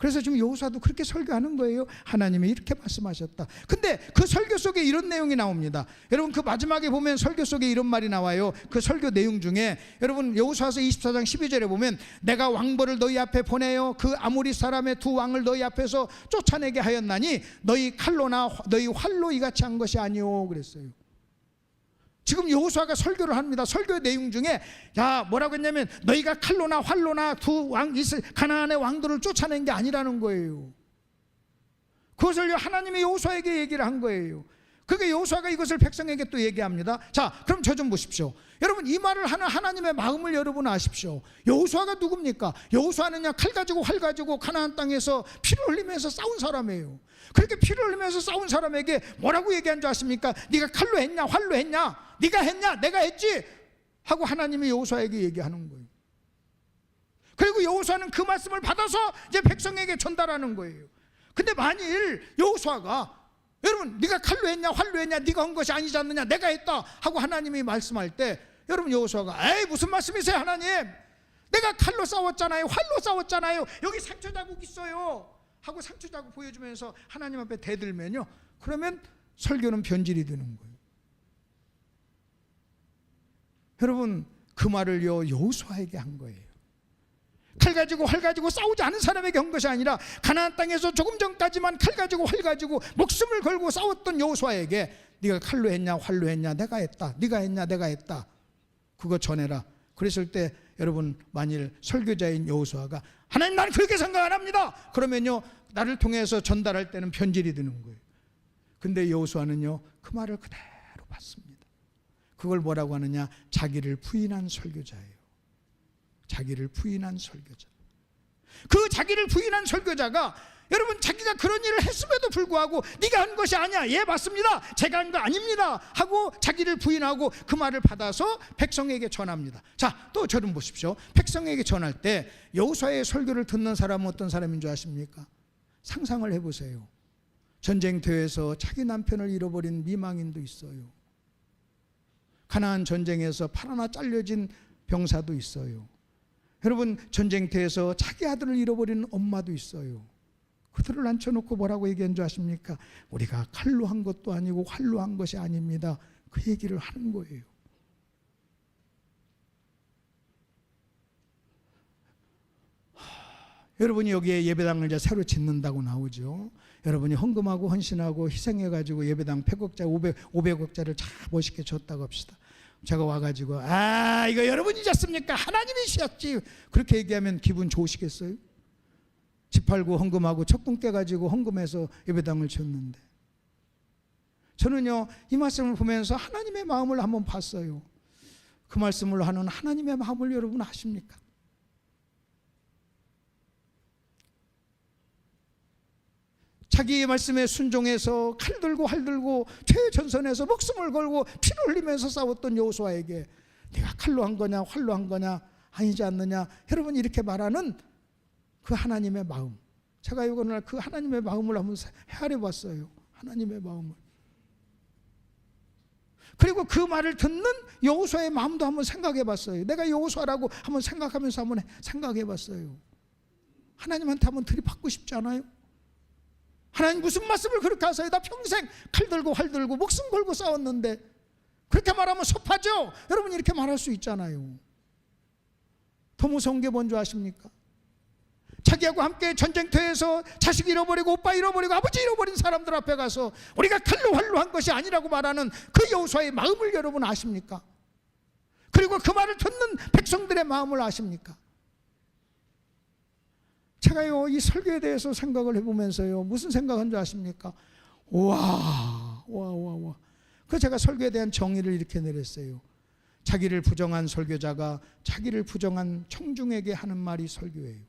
[SPEAKER 2] 그래서 지금 여호수아도 그렇게 설교하는 거예요. 하나님이 이렇게 말씀하셨다. 근데 그 설교 속에 이런 내용이 나옵니다. 여러분 그 마지막에 보면 설교 속에 이런 말이 나와요. 그 설교 내용 중에 여러분 여호수아서 24장 12절에 보면 내가 왕벌을 너희 앞에 보내어 그 아모리 사람의 두 왕을 너희 앞에서 쫓아내게 하였나니 너희 칼로나 너희 활로 이같이 한 것이 아니오 그랬어요. 지금 여호수아가 설교를 합니다. 설교의 내용 중에 뭐라고 했냐면 너희가 칼로나 활로나 두 왕 가나안의 왕들을 쫓아낸 게 아니라는 거예요. 그것을 하나님이 여호수아에게 얘기를 한 거예요. 그러니까 여호수아가 이것을 백성에게 또 얘기합니다. 자, 그럼 저 좀 보십시오. 여러분 이 말을 하는 하나님의 마음을 여러분 아십시오. 여호수아가 누굽니까? 여호수아는요 칼 가지고 활 가지고 가나안 땅에서 피를 흘리면서 싸운 사람이에요. 그렇게 피를 흘리면서 싸운 사람에게 뭐라고 얘기한 줄 아십니까? 네가 칼로 했냐 활로 했냐, 네가 했냐 내가 했지 하고 하나님이 여호수아에게 얘기하는 거예요. 그리고 여호수아는 그 말씀을 받아서 이제 백성에게 전달하는 거예요. 근데 만일 여호수아가 여러분 네가 칼로 했냐 활로 했냐 네가 한 것이 아니지 않느냐 내가 했다 하고 하나님이 말씀할 때 여러분 여호수아가 에이 무슨 말씀이세요 하나님, 내가 칼로 싸웠잖아요 활로 싸웠잖아요 여기 상처 자국 있어요 하고 상처 자국 보여주면서 하나님 앞에 대들면요 그러면 설교는 변질이 되는 거예요. 여러분 그 말을요 여호수아에게 한 거예요. 칼 가지고 활 가지고 싸우지 않은 사람에게 한 것이 아니라 가나안 땅에서 조금 전까지만 칼 가지고 활 가지고 목숨을 걸고 싸웠던 여호수아에게 네가 칼로 했냐 활로 했냐 내가 했다, 네가 했냐 내가 했다 그거 전해라. 그랬을 때 여러분 만일 설교자인 여호수아가 하나님 나는 그렇게 생각 안 합니다 그러면요 나를 통해서 전달할 때는 변질이 되는 거예요. 근데 여호수아는요 그 말을 그대로 받습니다. 그걸 뭐라고 하느냐, 자기를 부인한 설교자예요. 자기를 부인한 설교자. 그 자기를 부인한 설교자가 여러분 자기가 그런 일을 했음에도 불구하고 네가 한 것이 아니야, 예 맞습니다 제가 한 거 아닙니다 하고 자기를 부인하고 그 말을 받아서 백성에게 전합니다. 자, 또 저를 보십시오. 백성에게 전할 때 여호수아의 설교를 듣는 사람은 어떤 사람인 줄 아십니까? 상상을 해보세요. 전쟁터에서 자기 남편을 잃어버린 미망인도 있어요. 가나안 전쟁에서 팔 하나 잘려진 병사도 있어요. 여러분 전쟁터에서 자기 아들을 잃어버린 엄마도 있어요. 그들을 앉혀놓고 뭐라고 얘기한 줄 아십니까? 우리가 칼로 한 것도 아니고 활로 한 것이 아닙니다. 그 얘기를 하는 거예요. 여러분이 여기에 예배당을 이제 새로 짓는다고 나오죠. 여러분이 헌금하고 헌신하고 희생해가지고 예배당 폐곡자 500억짜리를 참 멋있게 줬다고 합시다. 제가 와가지고 이거 여러분이 졌습니까? 하나님이 셨지 그렇게 얘기하면 기분 좋으시겠어요? 집 팔고 헌금하고 척분 깨가지고 헌금해서 예배당을 졌는데 저는요 이 말씀을 보면서 하나님의 마음을 한번 봤어요. 그 말씀을 하는 하나님의 마음을 여러분 아십니까? 자기의 말씀에 순종해서 칼 들고 활 들고 최전선에서 목숨을 걸고 피를 흘리면서 싸웠던 여호수아에게 네가 칼로 한 거냐 활로 한 거냐 아니지 않느냐 여러분 이렇게 말하는 그 하나님의 마음, 제가 오늘 그 하나님의 마음을 한번 헤아려 봤어요. 하나님의 마음을. 그리고 그 말을 듣는 여호수아의 마음도 한번 생각해 봤어요. 내가 여호수아라고 한번 생각하면서 한번 생각해 봤어요. 하나님한테 한번 들이받고 싶지 않아요? 하나님 무슨 말씀을 그렇게 하세요? 나 평생 칼 들고 활 들고 목숨 걸고 싸웠는데 그렇게 말하면 섭하죠? 여러분 이렇게 말할 수 있잖아요. 더 무서운 게 뭔지 아십니까? 자기하고 함께 전쟁터에서 자식 잃어버리고 오빠 잃어버리고 아버지 잃어버린 사람들 앞에 가서 우리가 칼로 활로 한 것이 아니라고 말하는 그 여호수아의 마음을 여러분 아십니까? 그리고 그 말을 듣는 백성들의 마음을 아십니까? 제가요 이 설교에 대해서 생각을 해보면서요 무슨 생각한 줄 아십니까? 와. 그 제가 설교에 대한 정의를 이렇게 내렸어요. 자기를 부정한 설교자가 자기를 부정한 청중에게 하는 말이 설교예요.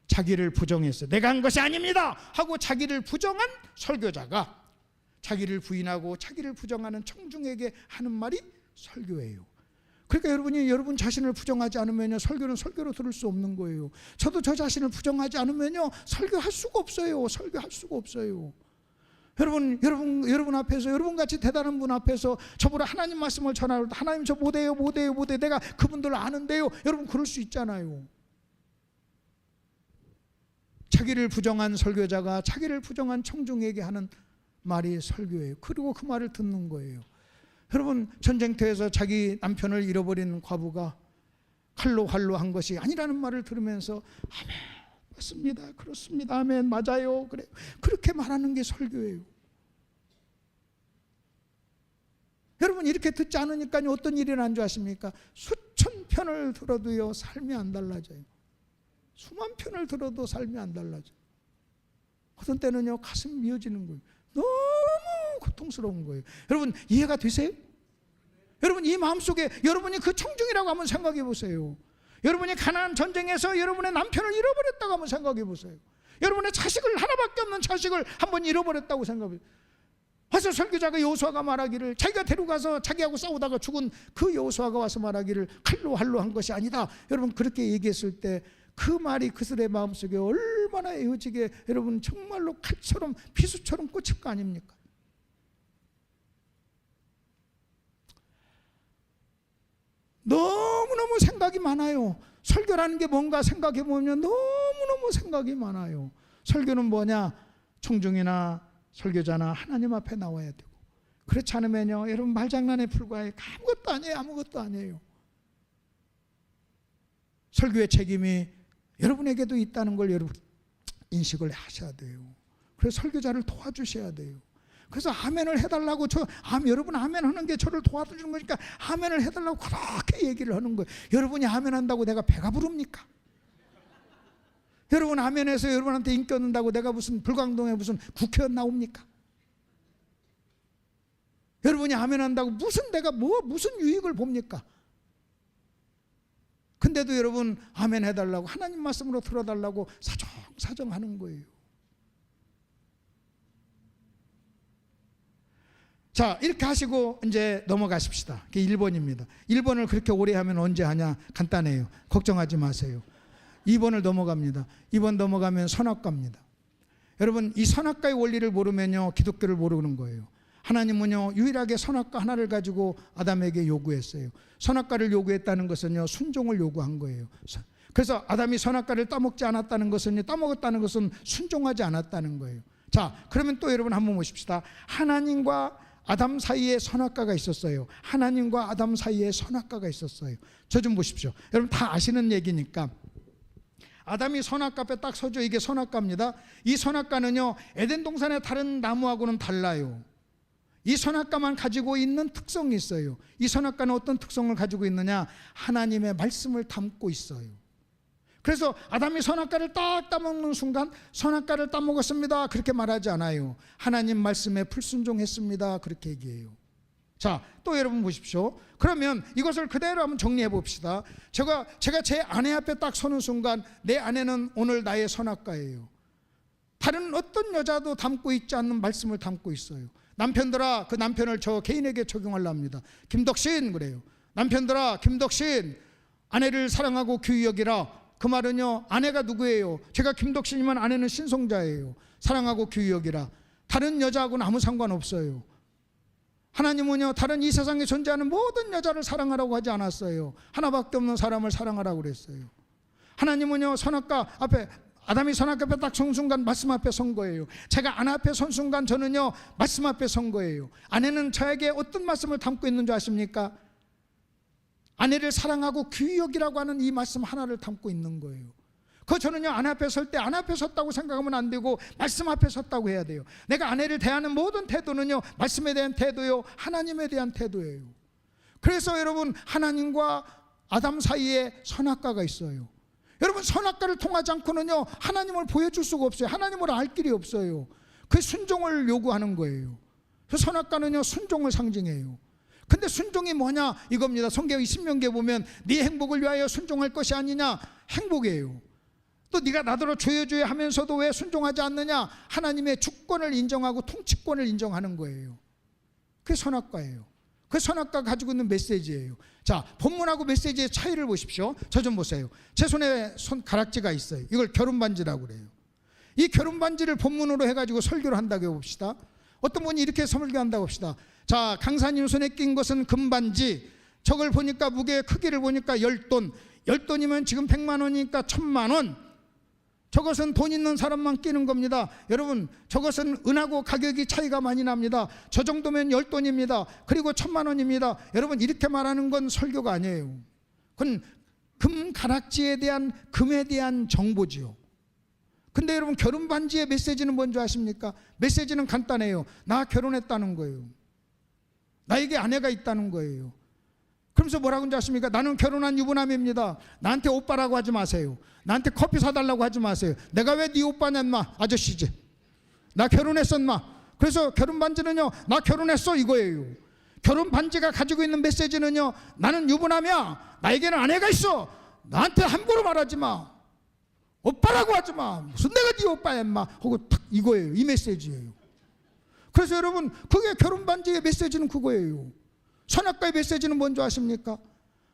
[SPEAKER 2] 자기를 부정했어요. 내가 한 것이 아닙니다 하고 자기를 부정한 설교자가 자기를 부인하고 자기를 부정하는 청중에게 하는 말이 설교예요. 그러니까 여러분이 여러분 자신을 부정하지 않으면요 설교는 설교로 들을 수 없는 거예요. 저도 저 자신을 부정하지 않으면요 설교할 수가 없어요. 설교할 수가 없어요. 여러분 앞에서 여러분 같이 대단한 분 앞에서 저보다 하나님 말씀을 전하고 하나님 저 못해요 내가 그분들 아는데요. 여러분 그럴 수 있잖아요. 자기를 부정한 설교자가 자기를 부정한 청중에게 하는 말이 설교예요. 그리고 그 말을 듣는 거예요. 여러분, 전쟁터에서 자기 남편을 잃어버린 과부가 칼로 한 것이 아니라는 말을 들으면서 아멘, 맞습니다, 그렇습니다, 아멘, 맞아요, 그래, 그렇게 말하는 게 설교예요. 여러분, 이렇게 듣지 않으니까 어떤 일이 난 줄 아십니까? 수천 편을 들어도요 삶이 안 달라져요. 수만 편을 들어도 삶이 안 달라져요. 어떤 때는요 가슴이 미어지는 거예요. 너무 고통스러운 거예요. 여러분, 이해가 되세요? 여러분, 이 마음속에 여러분이 그 청중이라고 한번 생각해 보세요. 여러분이 가나안 전쟁에서 여러분의 남편을 잃어버렸다고 한번 생각해 보세요. 여러분의 자식을, 하나밖에 없는 자식을 한번 잃어버렸다고 생각해 보세요. 와서 설교자가 여호수아가 말하기를, 자기가 데려가서 자기하고 싸우다가 죽은 그 여호수아가 와서 말하기를 칼로 한 것이 아니다. 여러분, 그렇게 얘기했을 때 그 말이 그들의 마음속에 얼마나 에어지게 여러분 정말로 칼처럼 비수처럼 꽂힐 거 아닙니까? 너무너무 생각이 많아요. 설교라는 게 뭔가 생각해 보면 너무너무 생각이 많아요. 설교는 뭐냐? 청중이나 설교자나 하나님 앞에 나와야 되고, 그렇지 않으면요 여러분 말장난에 불과해. 아무것도 아니에요. 설교의 책임이 여러분에게도 있다는 걸 여러분 인식을 하셔야 돼요. 그래서 설교자를 도와주셔야 돼요. 그래서 아멘을 해달라고, 여러분 아멘 하는 게 저를 도와주는 거니까 아멘을 해달라고 그렇게 얘기를 하는 거예요. 여러분이 아멘 한다고 내가 배가 부릅니까? 여러분 아멘해서 여러분한테 인기 얻는다고 내가 무슨 불광동에 무슨 국회의원 나옵니까? 여러분이 아멘 한다고 무슨 유익을 봅니까? 근데도 여러분 아멘 해달라고, 하나님 말씀으로 들어달라고 사정 하는 거예요. 자, 이렇게 하시고 이제 넘어가십시다. 1번입니다. 1번을 그렇게 오래 하면 언제 하냐? 간단해요. 걱정하지 마세요. 2번을 넘어갑니다. 2번 넘어가면 선악과입니다. 여러분, 이 선악과의 원리를 모르면요 기독교를 모르는 거예요. 하나님은요 유일하게 선악과 하나를 가지고 아담에게 요구했어요. 선악과를 요구했다는 것은요 순종을 요구한 거예요. 그래서 아담이 선악과를 따먹지 않았다는 것은요, 따먹었다는 것은 순종하지 않았다는 거예요. 자, 그러면 또 여러분 한번 보십시다. 하나님과 아담 사이에 선악과가 있었어요. 하나님과 아담 사이에 선악과가 있었어요. 저 좀 보십시오. 여러분 다 아시는 얘기니까. 아담이 선악과 앞에 딱 서죠. 이게 선악과입니다. 이 선악과는요 에덴 동산의 다른 나무하고는 달라요. 이 선악과만 가지고 있는 특성이 있어요. 이 선악과는 어떤 특성을 가지고 있느냐? 하나님의 말씀을 담고 있어요. 그래서 아담이 선악과를 딱 따먹는 순간 선악과를 따먹었습니다 그렇게 말하지 않아요. 하나님 말씀에 불순종했습니다 그렇게 얘기해요. 자, 또 여러분 보십시오. 그러면 이것을 그대로 한번 정리해 봅시다. 제가 제 아내 앞에 딱 서는 순간 내 아내는 오늘 나의 선악과예요. 다른 어떤 여자도 담고 있지 않는 말씀을 담고 있어요. 남편들아, 그 남편을 저 개인에게 적용하려 합니다. 김덕신 그래요. 남편들아, 김덕신 아내를 사랑하고 귀히 여기라. 그 말은요 아내가 누구예요? 제가 김덕신이면 아내는 신성자예요. 사랑하고 귀히 여기라. 다른 여자하고는 아무 상관없어요. 하나님은요 다른 이 세상에 존재하는 모든 여자를 사랑하라고 하지 않았어요. 하나밖에 없는 사람을 사랑하라고 그랬어요. 하나님은요 선악과 앞에, 아담이 선악과 앞에 딱 선 순간 말씀 앞에 선 거예요. 제가 아내 앞에 선 순간 저는요 말씀 앞에 선 거예요. 아내는 저에게 어떤 말씀을 담고 있는 줄 아십니까? 아내를 사랑하고 귀히 여기라고 하는 이 말씀 하나를 담고 있는 거예요. 저는요 아내 앞에 설 때 아내 앞에 섰다고 생각하면 안 되고 말씀 앞에 섰다고 해야 돼요. 내가 아내를 대하는 모든 태도는요 말씀에 대한 태도요, 하나님에 대한 태도예요. 그래서 여러분 하나님과 아담 사이에 선악과가 있어요. 여러분 선악과를 통하지 않고는요 하나님을 보여줄 수가 없어요. 하나님을 알 길이 없어요. 그 순종을 요구하는 거예요. 그 선악과는요 순종을 상징해요. 근데 순종이 뭐냐 이겁니다. 성경 신명기에 보면 네 행복을 위하여 순종할 것이 아니냐, 행복이에요. 또 네가 나더러 조여줘야 하면서도 왜 순종하지 않느냐, 하나님의 주권을 인정하고 통치권을 인정하는 거예요. 그게 선악과예요. 그 선악과가 가지고 있는 메시지예요. 자, 본문하고 메시지의 차이를 보십시오. 저 좀 보세요. 제 손에 손가락지가 있어요. 이걸 결혼반지라고 그래요. 이 결혼반지를 본문으로 해가지고 설교를 한다고 해봅시다. 어떤 분이 이렇게 설교한다고 합시다. 자, 강사님 손에 낀 것은 금반지, 저걸 보니까 무게의 크기를 보니까 10돈, 10돈이면 지금 100만 원이니까 1000만 원. 저것은 돈 있는 사람만 끼는 겁니다. 여러분, 저것은 은하고 가격이 차이가 많이 납니다. 저 정도면 10돈입니다. 그리고 1000만 원입니다. 여러분, 이렇게 말하는 건 설교가 아니에요. 그건 금 가락지에 대한, 금에 대한 정보지요. 근데 여러분, 결혼 반지의 메시지는 뭔지 아십니까? 메시지는 간단해요. 나 결혼했다는 거예요. 나에게 아내가 있다는 거예요. 그러면서 뭐라고 하는지 아십니까? 나는 결혼한 유부남입니다. 나한테 오빠라고 하지 마세요. 나한테 커피 사달라고 하지 마세요. 내가 왜 네 오빠냐 인마. 아저씨지. 나 결혼했어 인마. 그래서 결혼 반지는요, 나 결혼했어 이거예요. 결혼 반지가 가지고 있는 메시지는요, 나는 유부남이야. 나에게는 아내가 있어. 나한테 함부로 말하지 마. 오빠라고 하지 마. 무슨 내가 네 오빠야 인마 하고 탁 이거예요. 이 메시지예요. 그래서 여러분, 그게 결혼 반지의 메시지는 그거예요. 선악과의 메시지는 뭔지 아십니까?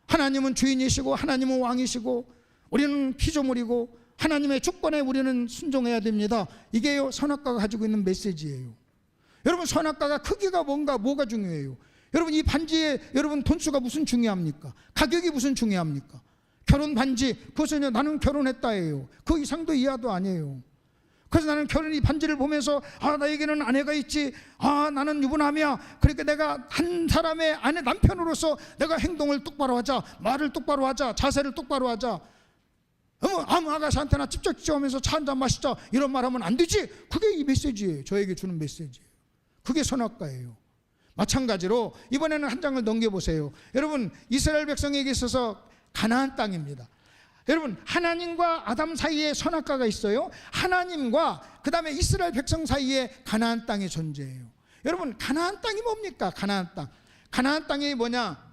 [SPEAKER 2] 하나님은 주인이시고 하나님은 왕이시고 우리는 피조물이고 하나님의 주권에 우리는 순종해야 됩니다. 이게 선악과가 가지고 있는 메시지예요. 여러분, 선악과가 크기가 뭐가 중요해요? 여러분, 이 반지에 여러분 돈수가 무슨 중요합니까? 가격이 무슨 중요합니까? 결혼 반지, 그것은요, 나는 결혼했다예요. 그 이상도 이하도 아니에요. 그래서 나는 이 반지를 보면서 나에게는 아내가 있지, 나는 유부남이야. 그러니까 내가 한 사람의 아내, 남편으로서 내가 행동을 똑바로 하자, 말을 똑바로 하자, 자세를 똑바로 하자. 아무 아가씨한테나 찝쩍찝쩍하면서 차 한잔 마시자 이런 말하면 안 되지. 그게 이 메시지예요. 저에게 주는 메시지예요. 그게 선악과예요. 마찬가지로 이번에는 한 장을 넘겨보세요. 여러분, 이스라엘 백성에게 있어서 가나안 땅입니다. 여러분, 하나님과 아담 사이에 선악과가 있어요. 하나님과 그 다음에 이스라엘 백성 사이에 가나안 땅이 존재해요. 여러분, 가나안 땅이 뭡니까? 가나안 땅. 가나안 땅이 뭐냐?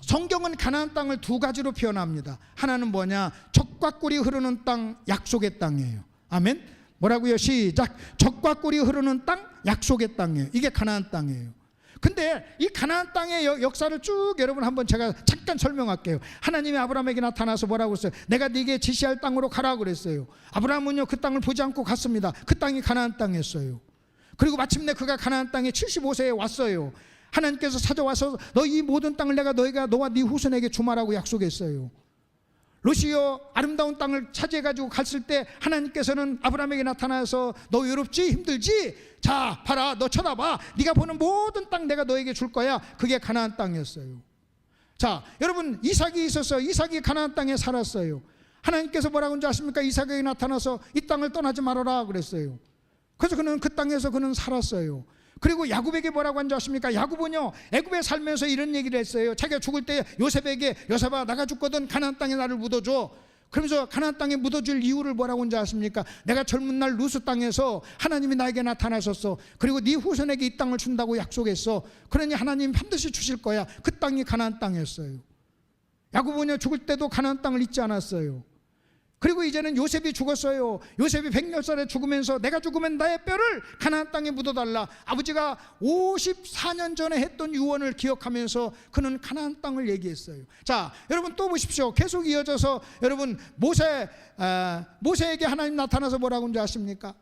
[SPEAKER 2] 성경은 가나안 땅을 두 가지로 표현합니다. 하나는 뭐냐? 젖과 꿀이 흐르는 땅, 약속의 땅이에요. 아멘. 뭐라고요? 시작. 젖과 꿀이 흐르는 땅, 약속의 땅이에요. 이게 가나안 땅이에요. 근데 이 가나안 땅의 역사를 쭉 여러분 한번 제가 잠깐 설명할게요. 하나님이 아브라함에게 나타나서 뭐라고 했어요? 내가 네게 지시할 땅으로 가라고 그랬어요. 아브라함은요, 그 땅을 보지 않고 갔습니다. 그 땅이 가나안 땅이었어요. 그리고 마침내 그가 가나안 땅에 75세에 왔어요. 하나님께서 찾아와서 너 이 모든 땅을 너희가 너와 네 후손에게 주마라고 약속했어요. 롯이요, 아름다운 땅을 차지해가지고 갔을 때 하나님께서는 아브라함에게 나타나서 너 외롭지? 힘들지? 자, 봐라, 너 쳐다봐. 네가 보는 모든 땅 내가 너에게 줄 거야. 그게 가나안 땅이었어요. 자, 여러분, 이삭이 있었어요. 이삭이 가나안 땅에 살았어요. 하나님께서 뭐라고 하는지 아십니까? 이삭에게 나타나서 이 땅을 떠나지 말아라 그랬어요. 그래서 그는 그 땅에서 그는 살았어요. 그리고 야곱에게 뭐라고 한지 아십니까? 야곱은요, 애굽에 살면서 이런 얘기를 했어요. 자기가 죽을 때 요셉에게, 요셉아, 나가 죽거든 가나안 땅에 나를 묻어줘. 그러면서 가나안 땅에 묻어줄 이유를 뭐라고 한지 아십니까? 내가 젊은 날 루스 땅에서 하나님이 나에게 나타나셨어. 그리고 네 후손에게 이 땅을 준다고 약속했어. 그러니 하나님 반드시 주실 거야. 그 땅이 가나안 땅이었어요. 야곱은요, 죽을 때도 가나안 땅을 잊지 않았어요. 그리고 이제는 요셉이 죽었어요. 요셉이 100살에 죽으면서 내가 죽으면 나의 뼈를 가나안 땅에 묻어달라. 아버지가 54년 전에 했던 유언을 기억하면서 그는 가나안 땅을 얘기했어요. 자, 여러분 또 보십시오. 계속 이어져서 여러분 모세에게 하나님 나타나서 뭐라고 하는지 아십니까?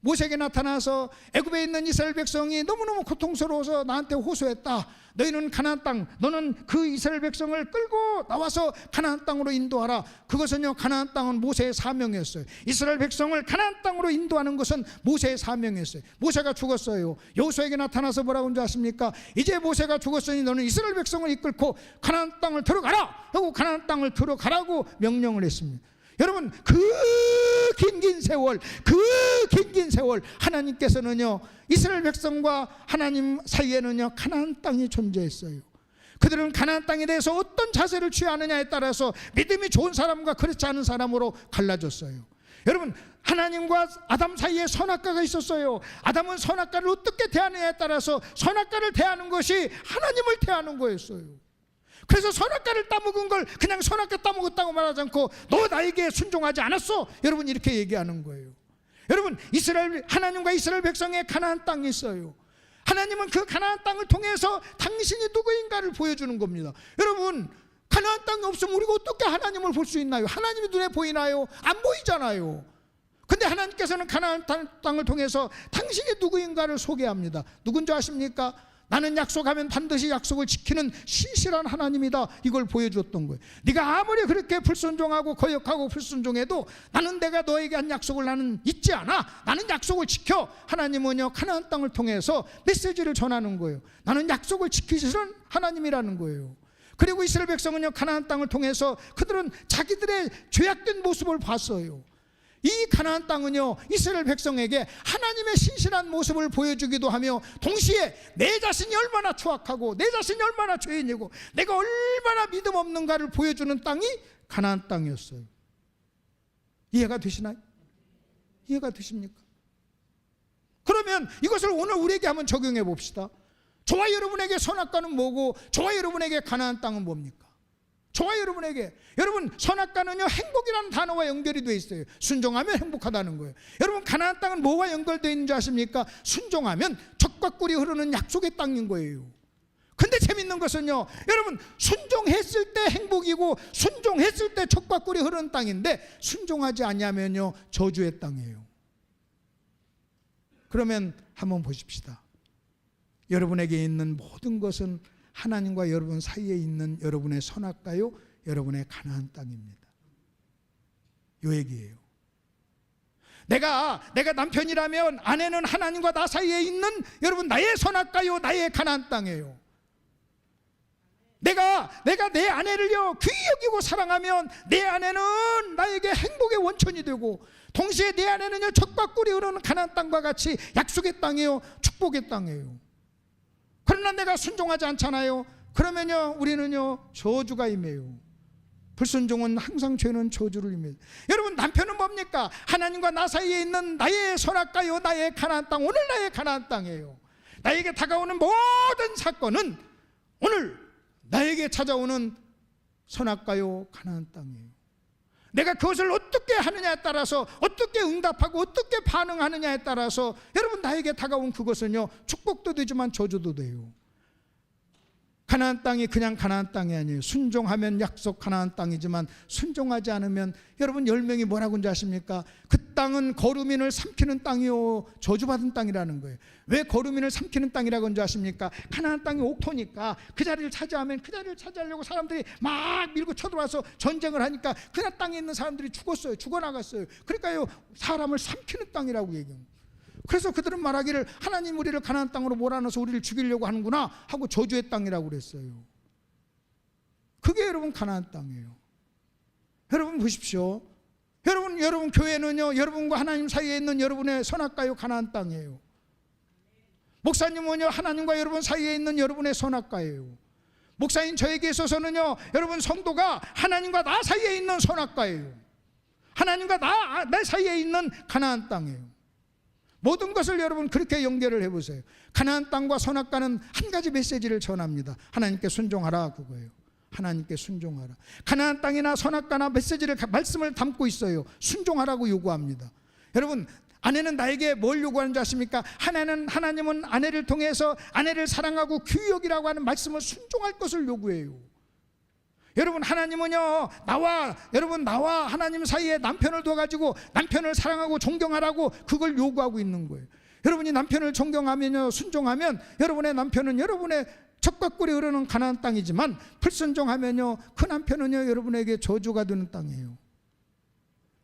[SPEAKER 2] 모세에게 나타나서 애굽에 있는 이스라엘 백성이 너무너무 고통스러워서 나한테 호소했다. 너희는 가나안 땅, 너는 그 이스라엘 백성을 끌고 나와서 가나안 땅으로 인도하라. 그것은요, 가나안 땅은 모세의 사명이었어요. 이스라엘 백성을 가나안 땅으로 인도하는 것은 모세의 사명이었어요. 모세가 죽었어요. 여호수아에게 나타나서 뭐라고 하는지 아십니까? 이제 모세가 죽었으니 너는 이스라엘 백성을 이끌고 가나안 땅을 들어가라 하고 가나안 땅을 들어가라고 명령을 했습니다. 여러분, 그 긴 세월 하나님께서는요, 이스라엘 백성과 하나님 사이에는요, 가나안 땅이 존재했어요. 그들은 가나안 땅에 대해서 어떤 자세를 취하느냐에 따라서 믿음이 좋은 사람과 그렇지 않은 사람으로 갈라졌어요. 여러분, 하나님과 아담 사이에 선악과가 있었어요. 아담은 선악과를 어떻게 대하느냐에 따라서 선악과를 대하는 것이 하나님을 대하는 거였어요. 그래서 선악과를 따먹은 걸 그냥 선악과 따먹었다고 말하지 않고 너 나에게 순종하지 않았어, 여러분 이렇게 얘기하는 거예요. 여러분, 하나님과 이스라엘 백성의 가나안 땅이 있어요. 하나님은 그 가나안 땅을 통해서 당신이 누구인가를 보여주는 겁니다. 여러분, 가나안 땅이 없으면 우리가 어떻게 하나님을 볼 수 있나요? 하나님이 눈에 보이나요? 안 보이잖아요. 근데 하나님께서는 가나안 땅을 통해서 당신이 누구인가를 소개합니다. 누군지 아십니까? 나는 약속하면 반드시 약속을 지키는 신실한 하나님이다. 이걸 보여줬던 거예요. 네가 아무리 그렇게 불순종하고 거역하고 불순종해도 나는 내가 너에게 한 약속을 나는 잊지 않아. 나는 약속을 지켜. 하나님은요 가나안 땅을 통해서 메시지를 전하는 거예요. 나는 약속을 지키시는 하나님이라는 거예요. 그리고 이스라엘 백성은요 가나안 땅을 통해서 그들은 자기들의 죄악된 모습을 봤어요. 이 가나안 땅은요 이스라엘 백성에게 하나님의 신실한 모습을 보여주기도 하며 동시에 내 자신이 얼마나 추악하고 내 자신이 얼마나 죄인이고 내가 얼마나 믿음 없는가를 보여주는 땅이 가나안 땅이었어요. 이해가 되시나요? 이해가 되십니까? 그러면 이것을 오늘 우리에게 한번 적용해 봅시다. 저와 여러분에게 선악과는 뭐고 저와 여러분에게 가나안 땅은 뭡니까? 저와 여러분에게, 여러분 선악과는요 행복이라는 단어와 연결이 되어 있어요. 순종하면 행복하다는 거예요. 여러분 가나안 땅은 뭐와 연결되어 있는 줄 아십니까? 순종하면 젖과 꿀이 흐르는 약속의 땅인 거예요. 근데 재밌는 것은요 여러분 순종했을 때 행복이고 순종했을 때 젖과 꿀이 흐르는 땅인데 순종하지 아니하면요 저주의 땅이에요. 그러면 한번 보십시다. 여러분에게 있는 모든 것은 하나님과 여러분 사이에 있는 여러분의 선악과요 여러분의 가나안 땅입니다. 요 얘기예요. 내가 남편이라면 아내는 하나님과 나 사이에 있는 여러분 나의 선악과요 나의 가나안 땅이에요. 내가 내 아내를요 귀히 여기고 사랑하면 내 아내는 나에게 행복의 원천이 되고 동시에 내 아내는요 젖과 꿀이 흐르는 가나안 땅과 같이 약속의 땅이에요. 축복의 땅이에요. 그러나 내가 순종하지 않잖아요. 그러면요 우리는요 저주가 임해요. 불순종은 항상 죄는 저주를 임해요. 여러분 남편은 뭡니까? 하나님과 나 사이에 있는 나의 선악과요 나의 가나안 땅, 오늘 나의 가나안 땅이에요. 나에게 다가오는 모든 사건은 오늘 나에게 찾아오는 선악과요 가나안 땅이에요. 내가 그것을 어떻게 하느냐에 따라서 어떻게 응답하고 어떻게 반응하느냐에 따라서 여러분 나에게 다가온 그것은요 축복도 되지만 저주도 돼요. 가나안 땅이 그냥 가나안 땅이 아니에요. 순종하면 약속 가나안 땅이지만 순종하지 않으면 여러분 열명이 뭐라고 하는지 아십니까? 그 땅은 거루민을 삼키는 땅이요 저주받은 땅이라는 거예요. 왜 거루민을 삼키는 땅이라고 하는지 아십니까? 가나안 땅이 옥토니까 그 자리를 차지하면 그 자리를 차지하려고 사람들이 막 밀고 쳐들어와서 전쟁을 하니까 그 땅에 있는 사람들이 죽었어요. 죽어나갔어요. 그러니까요 사람을 삼키는 땅이라고 얘기합니다. 그래서 그들은 말하기를 하나님 우리를 가나안 땅으로 몰아넣어서 우리를 죽이려고 하는구나 하고 저주의 땅이라고 그랬어요. 그게 여러분 가나안 땅이에요. 여러분 보십시오. 여러분 교회는요 여러분과 하나님 사이에 있는 여러분의 선악과요 가나안 땅이에요. 목사님은요 하나님과 여러분 사이에 있는 여러분의 선악과예요. 목사인 저에게 있어서는요 여러분 성도가 하나님과 나 사이에 있는 선악과예요. 하나님과 나 사이에 있는 가나안 땅이에요. 모든 것을 여러분 그렇게 연결을 해보세요. 가나안 땅과 선악과는 한 가지 메시지를 전합니다. 하나님께 순종하라 그거예요. 하나님께 순종하라. 가나안 땅이나 선악과나 메시지를 말씀을 담고 있어요. 순종하라고 요구합니다. 여러분 아내는 나에게 뭘 요구하는지 아십니까? 하나님은 아내를 통해서 아내를 사랑하고 귀히 여기라고 하는 말씀을 순종할 것을 요구해요. 여러분 하나님은요 나와 하나님 사이에 남편을 둬가지고 남편을 사랑하고 존경하라고 그걸 요구하고 있는 거예요. 여러분이 남편을 존경하면요 순종하면 여러분의 남편은 여러분의 젖과 꿀이 흐르는 가나안 땅이지만 불순종하면요 그 남편은요 여러분에게 저주가 되는 땅이에요.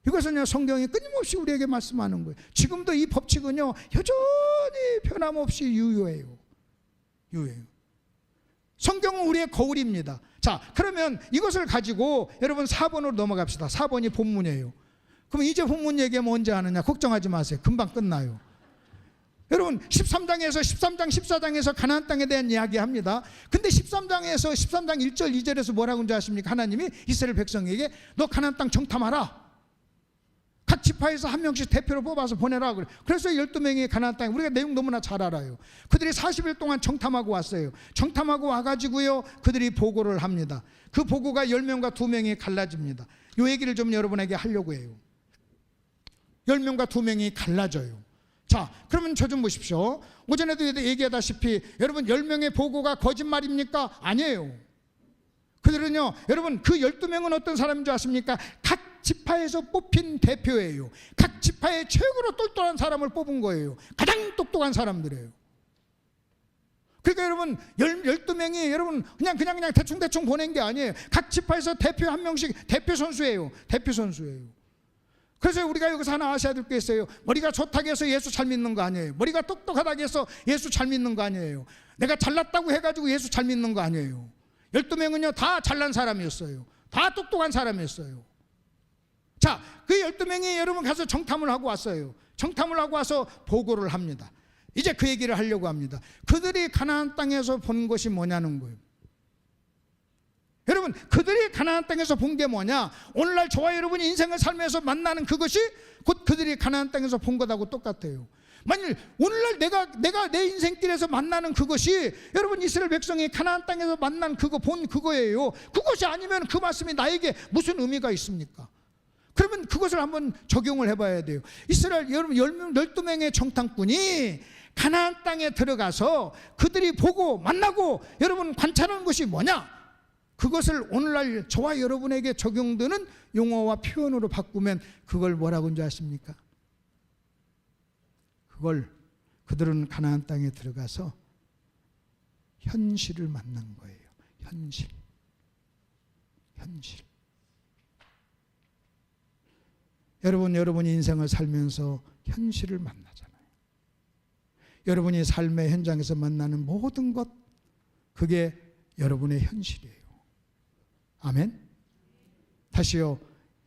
[SPEAKER 2] 이것은요 성경이 끊임없이 우리에게 말씀하는 거예요. 지금도 이 법칙은요 여전히 변함없이 유효해요. 성경은 우리의 거울입니다. 자, 그러면 이것을 가지고 여러분 4번으로 넘어갑시다. 4번이 본문이에요. 그럼 이제 본문 얘기하면 언제 하느냐 걱정하지 마세요. 금방 끝나요. 여러분 13장 14장에서 가나안 땅에 대한 이야기합니다. 근데 13장 1절 2절에서 뭐라고 하는지 아십니까? 하나님이 이스라엘 백성에게 너 가나안 땅 정탐하라. 각 지파에서 한 명씩 대표로 뽑아서 보내라 그래. 그래서 12명이 가나안 땅에, 우리가 내용 너무나 잘 알아요. 그들이 40일 동안 정탐하고 왔어요. 정탐하고 와가지고요 그들이 보고를 합니다. 그 보고가 10명과 2명이 갈라집니다. 이 얘기를 좀 여러분에게 하려고 해요. 10명과 2명이 갈라져요. 자, 그러면 저 좀 보십시오. 오전에도 얘기하다시피 여러분 10명의 보고가 거짓말입니까? 아니에요. 그들은요 여러분 그 12명은 어떤 사람인 줄 아십니까? 각 지파에서 뽑힌 대표예요. 각 지파의 최고로 똘똘한 사람을 뽑은 거예요. 가장 똑똑한 사람들이에요. 그러니까 여러분 12명이 여러분 그냥 대충 보낸 게 아니에요. 각 지파에서 대표 한 명씩 대표 선수예요. 그래서 우리가 여기서 하나 아셔야 될 게 있어요. 머리가 좋다고 해서 예수 잘 믿는 거 아니에요. 머리가 똑똑하다고 해서 예수 잘 믿는 거 아니에요. 내가 잘났다고 해가지고 예수 잘 믿는 거 아니에요. 12명은요 다 잘난 사람이었어요. 다 똑똑한 사람이었어요. 자, 그 12명이 여러분 가서 정탐을 하고 왔어요. 정탐을 하고 와서 보고를 합니다. 이제 그 얘기를 하려고 합니다. 그들이 가나안 땅에서 본 것이 뭐냐는 거예요. 여러분, 그들이 가나안 땅에서 본 게 뭐냐? 오늘날 저와 여러분이 인생을 살면서 만나는 그것이 곧 그들이 가나안 땅에서 본 것하고 똑같아요. 만일 오늘날 내가 내 인생길에서 만나는 그것이 여러분 이스라엘 백성이 가나안 땅에서 만난 본 그거예요. 그것이 아니면 그 말씀이 나에게 무슨 의미가 있습니까? 그러면 그것을 한번 적용을 해봐야 돼요. 이스라엘 여러분 12명의 정탐꾼이 가나안 땅에 들어가서 그들이 보고 만나고 여러분 관찰하는 것이 뭐냐? 그것을 오늘날 저와 여러분에게 적용되는 용어와 표현으로 바꾸면 그걸 뭐라고 하는지 아십니까? 그들은 가나안 땅에 들어가서 현실을 만난 거예요. 현실. 여러분이 인생을 살면서 현실을 만나잖아요. 여러분이 삶의 현장에서 만나는 모든 것, 그게 여러분의 현실이에요. 아멘. 다시요.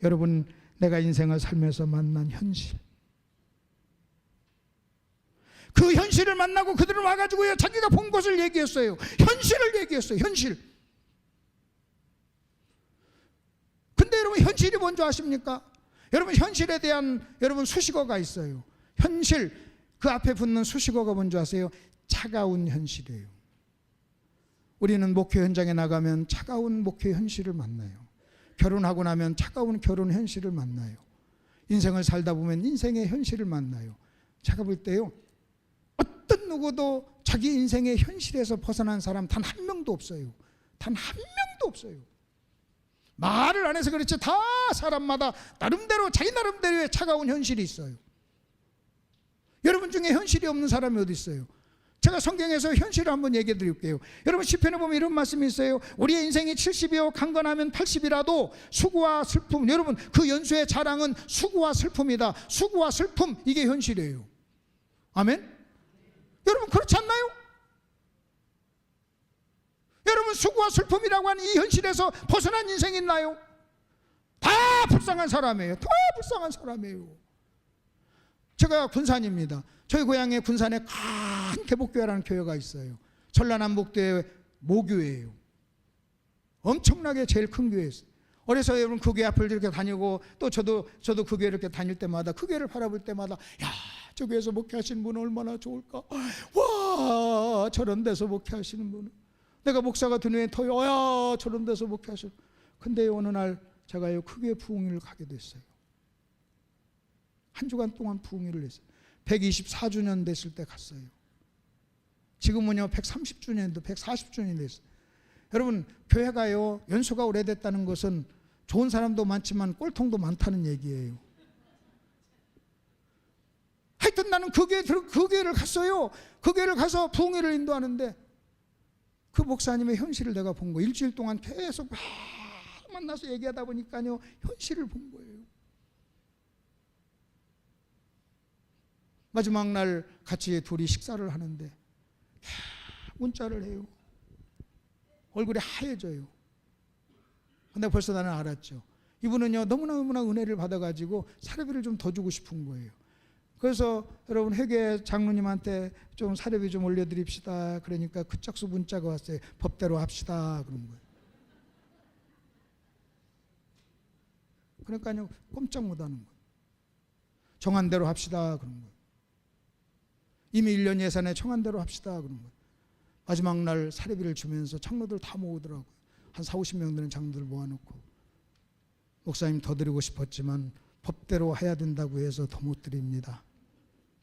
[SPEAKER 2] 여러분, 내가 인생을 살면서 만난 현실, 그 현실을 만나고 그들을 와가지고요 자기가 본 것을 얘기했어요. 현실을 얘기했어요. 현실. 근데 여러분 현실이 뭔지 아십니까? 여러분 현실에 대한 여러분 수식어가 있어요. 현실, 그 앞에 붙는 수식어가 뭔지 아세요? 차가운 현실이에요. 우리는 목회 현장에 나가면 차가운 목회 현실을 만나요. 결혼하고 나면 차가운 결혼 현실을 만나요. 인생을 살다 보면 인생의 현실을 만나요. 제가 볼 때요, 어떤 누구도 자기 인생의 현실에서 벗어난 사람 단 한 명도 없어요. 단 한 명도 없어요. 말을 안 해서 그렇지 다 사람마다 나름대로 자기 나름대로의 차가운 현실이 있어요. 여러분 중에 현실이 없는 사람이 어디 있어요? 제가 성경에서 현실을 한번 얘기해 드릴게요. 여러분 시편에 보면 이런 말씀이 있어요. 우리의 인생이 70이요 강건하면 80이라도 수고와 슬픔, 여러분 그 연수의 자랑은 수고와 슬픔이다. 수고와 슬픔, 이게 현실이에요. 아멘? 여러분 그렇지 않나요? 여러분 수고와 슬픔이라고 하는 이 현실에서 벗어난 인생이 있나요? 다 불쌍한 사람이에요. 다 불쌍한 사람이에요. 제가 군산입니다. 저희 고향에 군산에 큰 개복교회라는 교회가 있어요. 전라남북도의 모교회예요. 엄청나게 제일 큰 교회였어요. 어려서 여러분 그 교회 앞을 이렇게 다니고 또 저도 그 교회 이렇게 다닐 때마다 그 교회를 바라볼 때마다 야, 저 교회에서 목회하시는 분은 얼마나 좋을까? 와, 저런 데서 목회하시는 분은 내가 목사가 된 후에 더 야, 저런 데서 목회하시는. 근데 어느 날 제가요 그 교회 부흥회를 가게 됐어요. 한 주간 동안 부흥회를 했어요. 124주년 됐을 때 갔어요. 지금은요 130주년도 140주년이 됐어요. 여러분 교회가요 연수가 오래됐다는 것은 좋은 사람도 많지만 꼴통도 많다는 얘기예요. 하여튼 나는 그 교회를 갔어요. 그 교회를 가서 부흥회를 인도하는데 그 목사님의 현실을 내가 본 거예요. 일주일 동안 계속 만나서 얘기하다 보니까요 현실을 본 거예요. 마지막 날 같이 둘이 식사를 하는데 문자를 해요. 얼굴이 하얘져요. 근데 벌써 나는 알았죠. 이분은요 너무나 은혜를 받아가지고 사례비를 좀 더 주고 싶은 거예요. 그래서 여러분 회계 장로님한테 좀 사례비 좀 올려드립시다. 그러니까 그 짝수 문자가 왔어요. 법대로 합시다. 그런 거예요. 그러니까요 꼼짝 못하는 거예요. 정한 대로 합시다. 그런 거예요. 이미 1년 예산에 정한 대로 합시다. 그런 거예요. 마지막 날 사례비를 주면서 장로들 다 모으더라고요. 한 40-50명 되는 장로들 모아놓고 목사님 더 드리고 싶었지만 법대로 해야 된다고 해서 더 못 드립니다.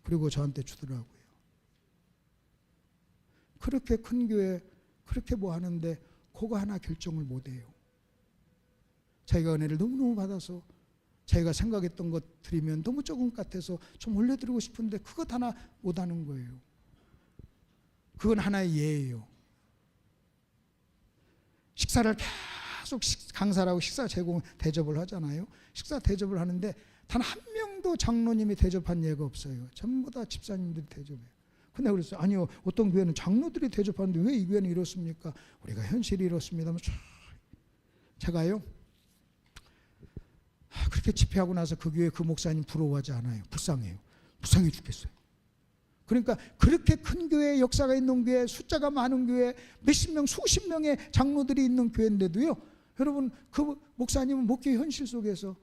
[SPEAKER 2] 그리고 저한테 주더라고요. 그렇게 큰 교회 그렇게 뭐 하는데 그거 하나 결정을 못해요. 자기가 은혜를 너무너무 받아서 자기가 생각했던 것 드리면 너무 적은 것 같아서 좀 올려드리고 싶은데 그것 하나 못하는 거예요. 그건 하나의 예예요. 식사를 계속 강사라고 식사 제공 대접을 하잖아요. 식사 대접을 하는데 단 한 명도 장로님이 대접한 예가 없어요. 전부 다 집사님들이 대접해요. 근데 그랬어요. 아니요, 어떤 교회는 장로들이 대접하는데 왜 이 교회는 이렇습니까? 우리가 현실이 이렇습니다. 제가요, 그렇게 집회하고 나서 그 교회 그 목사님 부러워하지 않아요. 불쌍해요. 불쌍해 죽겠어요. 그러니까 그렇게 큰 교회, 역사가 있는 교회, 숫자가 많은 교회, 몇십 명, 수십 명의 장로들이 있는 교회인데도요, 여러분 그 목사님은 목회 현실 속에서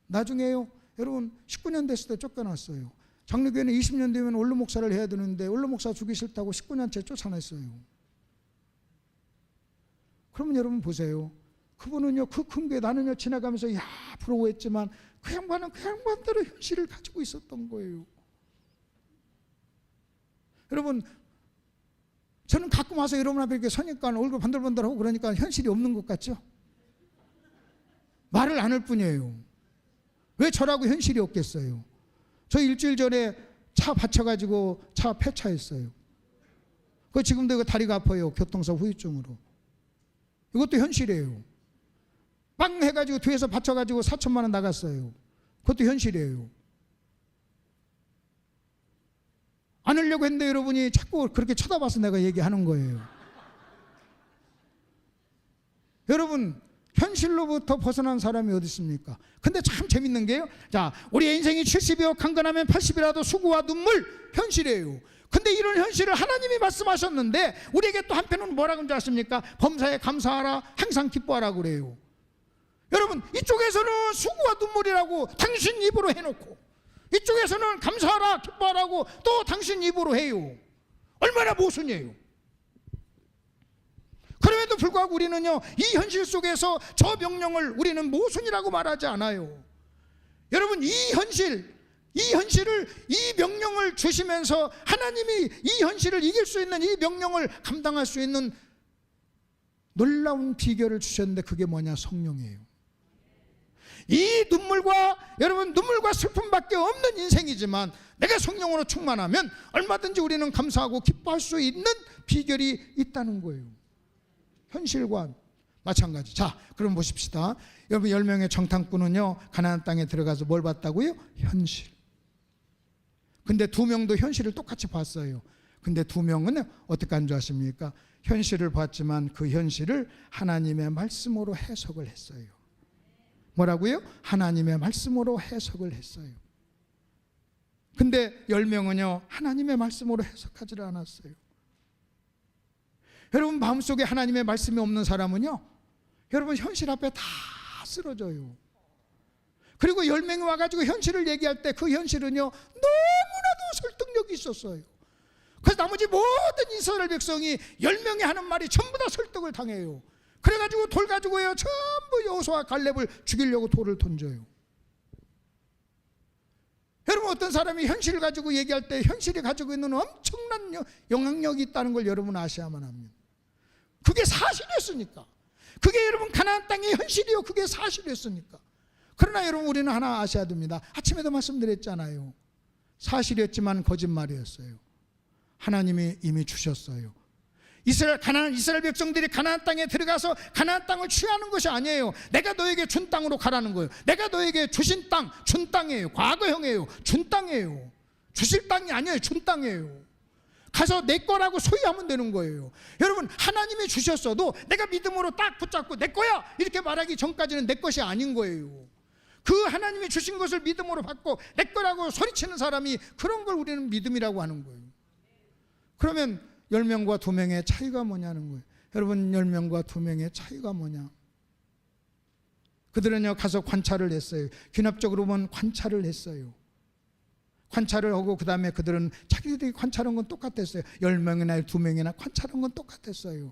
[SPEAKER 2] 나중에요, 여러분 19년 됐을 때 쫓겨났어요. 장로교회는 20년 되면 원로 목사를 해야 되는데 원로 목사 주기 싫다고 19년째 쫓아냈어요. 그러면 여러분 보세요. 그분은요, 그 큰 교회, 나는요 지나가면서 야 부러워했지만 그 양반은 그 양반대로 현실을 가지고 있었던 거예요. 여러분, 저는 가끔 와서 여러분 앞에 이렇게 서니까 얼굴 번들번들하고 그러니까 현실이 없는 것 같죠? 말을 안 할 뿐이에요. 왜 저라고 현실이 없겠어요? 저 일주일 전에 차 받쳐가지고 차 폐차했어요. 그 지금도 그 다리가 아파요. 교통사 후유증으로. 이것도 현실이에요. 빵 해가지고 뒤에서 받쳐가지고 4천만 원 나갔어요. 그것도 현실이에요. 안 하려고 했는데 여러분이 자꾸 그렇게 쳐다봐서 내가 얘기하는 거예요. 여러분, 현실로부터 벗어난 사람이 어디 있습니까? 근데 참 재밌는 게요, 자, 우리의 인생이 70이요 강건하면 80이라도 수고와 눈물, 현실이에요. 근데 이런 현실을 하나님이 말씀하셨는데 우리에게 또 한편은 뭐라고 하는지 아십니까? 범사에 감사하라, 항상 기뻐하라 그래요. 여러분, 이쪽에서는 수고와 눈물이라고 당신 입으로 해놓고 이쪽에서는 감사하라, 기뻐하라고 또 당신 입으로 해요. 얼마나 모순이에요. 그럼에도 불구하고 우리는요, 이 현실 속에서 저 명령을 우리는 모순이라고 말하지 않아요. 여러분, 이 현실을, 이 명령을 주시면서 하나님이 이 현실을 이길 수 있는, 이 명령을 감당할 수 있는 놀라운 비결을 주셨는데 그게 뭐냐? 성령이에요. 이 눈물과, 여러분, 눈물과 슬픔밖에 없는 인생이지만 내가 성령으로 충만하면 얼마든지 우리는 감사하고 기뻐할 수 있는 비결이 있다는 거예요. 현실과 마찬가지. 자, 그럼 보십시다. 여러분, 10명의 정탐꾼은요, 가나안 땅에 들어가서 뭘 봤다고요? 현실. 근데 2명도 현실을 똑같이 봤어요. 근데 2명은 어떻게 한 줄 아십니까? 현실을 봤지만 그 현실을 하나님의 말씀으로 해석을 했어요. 뭐라고요? 하나님의 말씀으로 해석을 했어요. 근데 10명은요, 하나님의 말씀으로 해석하지를 않았어요. 여러분, 마음속에 하나님의 말씀이 없는 사람은요, 여러분 현실 앞에 다 쓰러져요. 그리고 10명이 와가지고 현실을 얘기할 때 그 현실은요, 너무나도 설득력이 있었어요. 그래서 나머지 모든 이스라엘 백성이 10명이 하는 말이 전부 다 설득을 당해요. 그래가지고 돌 가지고요, 전부 여호수아와 갈렙을 죽이려고 돌을 던져요. 여러분, 어떤 사람이 현실을 가지고 얘기할 때 현실이 가지고 있는 엄청난 영향력이 있다는 걸 여러분 아셔야만 합니다. 그게 사실이었으니까. 그게 여러분 가나안 땅의 현실이요, 그게 사실이었으니까. 그러나 여러분, 우리는 하나 아셔야 됩니다. 아침에도 말씀드렸잖아요. 사실이었지만 거짓말이었어요. 하나님이 이미 주셨어요. 이스라엘 백성들이 가나안 땅에 들어가서 가나안 땅을 취하는 것이 아니에요. 내가 너에게 준 땅으로 가라는 거예요. 내가 너에게 주신 땅, 준 땅이에요. 과거형이에요. 준 땅이에요. 주실 땅이 아니에요. 준 땅이에요. 가서 내 거라고 소유하면 되는 거예요. 여러분, 하나님이 주셨어도 내가 믿음으로 딱 붙잡고 내 거야 이렇게 말하기 전까지는 내 것이 아닌 거예요. 그 하나님이 주신 것을 믿음으로 받고 내 거라고 소리치는 사람이, 그런 걸 우리는 믿음이라고 하는 거예요. 그러면 10명과 2명의 차이가 뭐냐는 거예요. 여러분, 10명과 2명의 차이가 뭐냐? 그들은요, 가서 관찰을 했어요. 귀납적으로 보면 관찰을 했어요. 관찰을 하고 그 다음에 그들은 자기들이 관찰한 건 똑같았어요. 10명이나 2명이나 관찰한 건 똑같았어요.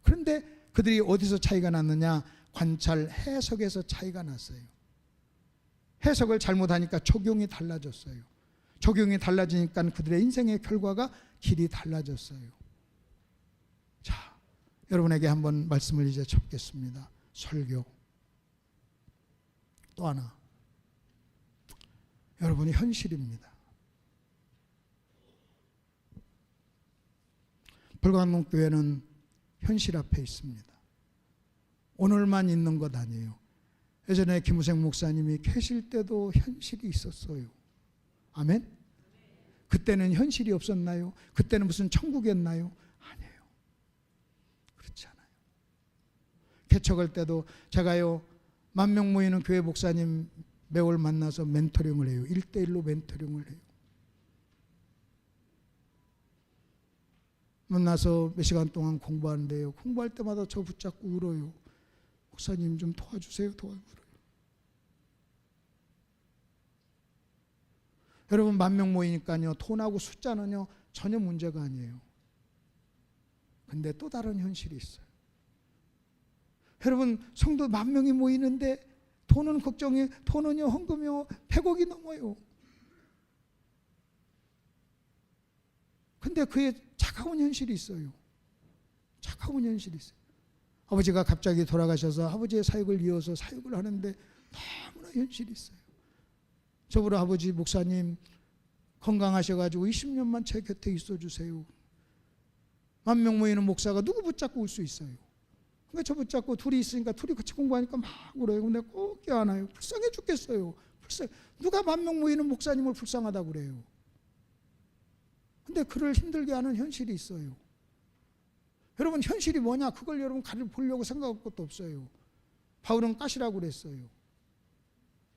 [SPEAKER 2] 그런데 그들이 어디서 차이가 났느냐? 관찰 해석에서 차이가 났어요. 해석을 잘못하니까 적용이 달라졌어요. 적용이 달라지니까 그들의 인생의 결과가 길이 달라졌어요. 자, 여러분에게 한번 말씀을 이제 접겠습니다. 설교. 또 하나. 여러분이 현실입니다. 불광동 교회는 현실 앞에 있습니다. 오늘만 있는 것 아니에요. 예전에 김우생 목사님이 계실 때도 현실이 있었어요. 아멘? 그때는 현실이 없었나요? 그때는 무슨 천국이었나요? 아니에요. 그렇지 않아요. 개척할 때도 제가요 10,000명 모이는 교회 목사님 매월 만나서 멘토링을 해요. 1대1로 멘토링을 해요. 만나서 몇 시간 동안 공부하는데요. 공부할 때마다 저 붙잡고 울어요. 목사님 좀 도와주세요. 도와주세요. 여러분 10,000명 모이니까요. 돈하고 숫자는요. 전혀 문제가 아니에요. 근데 또 다른 현실이 있어요. 여러분 성도 10,000명이 모이는데 돈은 걱정이, 돈은요 헌금이요 100억이 넘어요. 근데 그에 차가운 현실이 있어요. 차가운 현실이 있어요. 아버지가 갑자기 돌아가셔서 아버지의 사역을 이어서 사역을 하는데 너무나 현실이 있어요. 저보러 아버지 목사님 건강하셔가지고 20년만 제 곁에 있어주세요. 10,000명 모이는 목사가 누구 붙잡고 올 수 있어요. 그러니까 저 붙잡고 둘이 있으니까 둘이 같이 공부하니까 막 울어요. 근데 꼭 껴안아요. 불쌍해 죽겠어요. 누가 10,000명 모이는 목사님을 불쌍하다고 그래요. 근데 그를 힘들게 하는 현실이 있어요. 여러분 현실이 뭐냐? 그걸 여러분 가려보려고 생각할 것도 없어요. 바울은 가시라고 그랬어요.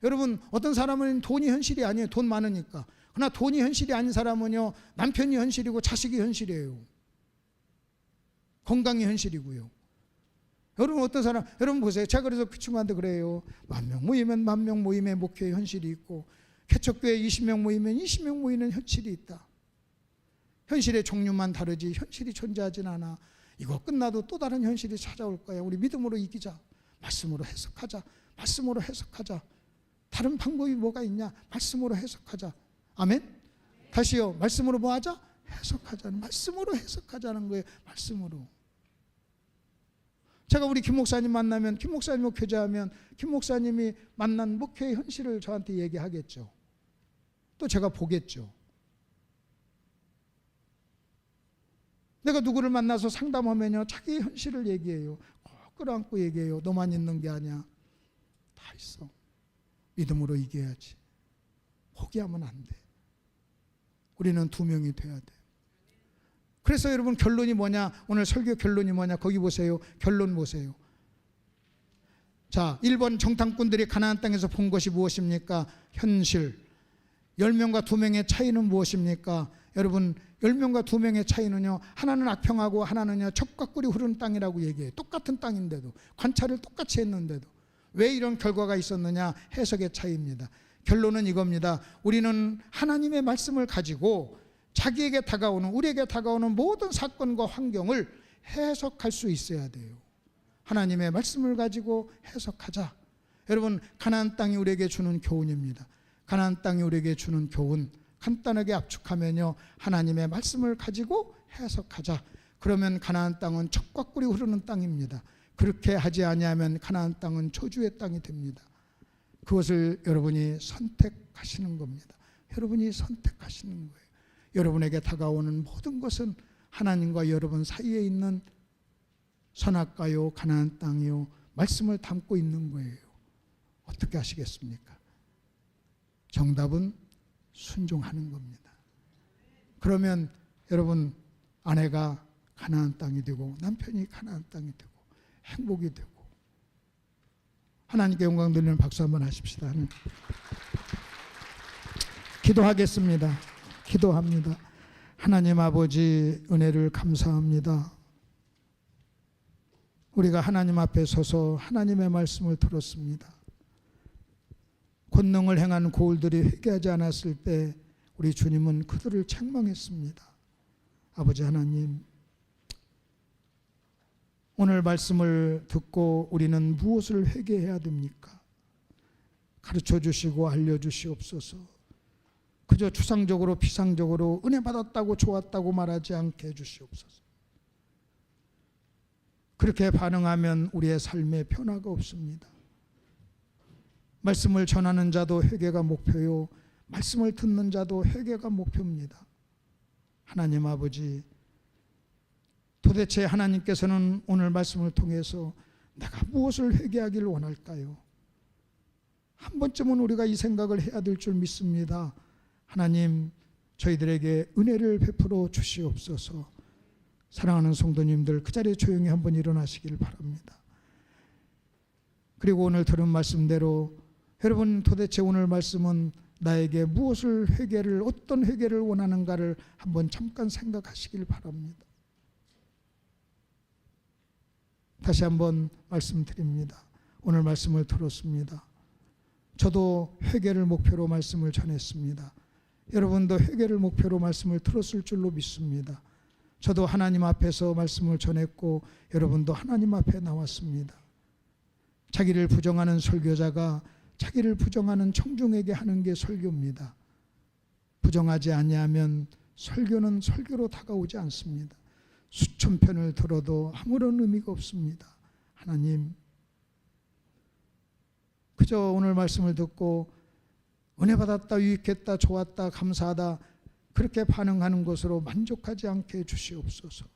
[SPEAKER 2] 여러분 어떤 사람은 돈이 현실이 아니에요. 돈 많으니까. 그러나 돈이 현실이 아닌 사람은요 남편이 현실이고 자식이 현실이에요. 건강이 현실이고요. 여러분 어떤 사람, 여러분 보세요. 제가 그래서 그 친구한테 그래요. 10,000명 모이면 10,000명 모임의 목회의 현실이 있고 개척교회 20명 모이면 20명 모이는 현실이 있다. 현실의 종류만 다르지 현실이 존재하진 않아. 이거 끝나도 또 다른 현실이 찾아올 거야. 우리 믿음으로 이기자. 말씀으로 해석하자. 말씀으로 해석하자. 다른 방법이 뭐가 있냐? 말씀으로 해석하자. 아멘? 다시요. 말씀으로 뭐 하자? 해석하자는, 말씀으로 해석하자는 거예요. 말씀으로. 제가 우리 김 목사님 만나면, 김 목사님과 교제하면 김 목사님이 만난 목회의 현실을 저한테 얘기하겠죠. 또 제가 보겠죠. 내가 누구를 만나서 상담하면요 자기 현실을 얘기해요. 꼭 끌어안고 얘기해요. 너만 있는 게 아니야. 다 있어. 믿음으로 이겨야지. 포기하면 안 돼. 우리는 2명이 돼야 돼. 그래서 여러분 결론이 뭐냐? 오늘 설교 결론이 뭐냐? 거기 보세요. 결론 보세요. 자, 1번 정탐꾼들이 가나안 땅에서 본 것이 무엇입니까? 현실. 10명과 2명의 차이는 무엇입니까? 여러분 10명과 2명의 차이는요 하나는 악평하고 하나는요 젖과 꿀이 흐르는 땅이라고 얘기해요. 똑같은 땅인데도, 관찰을 똑같이 했는데도. 왜 이런 결과가 있었느냐? 해석의 차이입니다. 결론은 이겁니다. 우리는 하나님의 말씀을 가지고 자기에게 다가오는, 우리에게 다가오는 모든 사건과 환경을 해석할 수 있어야 돼요. 하나님의 말씀을 가지고 해석하자. 여러분 가나안 땅이 우리에게 주는 교훈입니다. 가나안 땅이 우리에게 주는 교훈 간단하게 압축하면요 하나님의 말씀을 가지고 해석하자. 그러면 가나안 땅은 젖과 꿀이 흐르는 땅입니다. 그렇게 하지 아니하면 가나안 땅은 저주의 땅이 됩니다. 그것을 여러분이 선택하시는 겁니다. 여러분이 선택하시는 거예요. 여러분에게 다가오는 모든 것은 하나님과 여러분 사이에 있는 선악과요 가나안 땅이요 말씀을 담고 있는 거예요. 어떻게 하시겠습니까? 정답은 순종하는 겁니다. 그러면 여러분 아내가 가나안 땅이 되고 남편이 가나안 땅이 되고 행복이 되고 하나님께 영광 돌리는 박수 한번 하십시다. 기도하겠습니다. 기도합니다. 하나님 아버지 은혜를 감사합니다. 우리가 하나님 앞에 서서 하나님의 말씀을 들었습니다. 권능을 행한 고울들이 회개하지 않았을 때 우리 주님은 그들을 책망했습니다. 아버지 하나님, 오늘 말씀을 듣고 우리는 무엇을 회개해야 됩니까? 가르쳐 주시고 알려주시옵소서. 그저 추상적으로 피상적으로 은혜 받았다고 좋았다고 말하지 않게 해주시옵소서. 그렇게 반응하면 우리의 삶에 변화가 없습니다. 말씀을 전하는 자도 회개가 목표요, 말씀을 듣는 자도 회개가 목표입니다. 하나님 아버지, 도대체 하나님께서는 오늘 말씀을 통해서 내가 무엇을 회개하길 원할까요? 한 번쯤은 우리가 이 생각을 해야 될 줄 믿습니다. 하나님, 저희들에게 은혜를 베풀어 주시옵소서. 사랑하는 성도님들, 그 자리에 조용히 한번 일어나시길 바랍니다. 그리고 오늘 들은 말씀대로 여러분, 도대체 오늘 말씀은 나에게 무엇을 회개를, 어떤 회개를 원하는가를 한번 잠깐 생각하시길 바랍니다. 다시 한번 말씀드립니다. 오늘 말씀을 들었습니다. 저도 회개를 목표로 말씀을 전했습니다. 여러분도 회개를 목표로 말씀을 들었을 줄로 믿습니다. 저도 하나님 앞에서 말씀을 전했고 여러분도 하나님 앞에 나왔습니다. 자기를 부정하는 설교자가 자기를 부정하는 청중에게 하는 게 설교입니다. 부정하지 아니하면 설교는 설교로 다가오지 않습니다. 수천 편을 들어도 아무런 의미가 없습니다. 하나님, 그저 오늘 말씀을 듣고 은혜 받았다, 유익했다, 좋았다, 감사하다 그렇게 반응하는 것으로 만족하지 않게 해주시옵소서.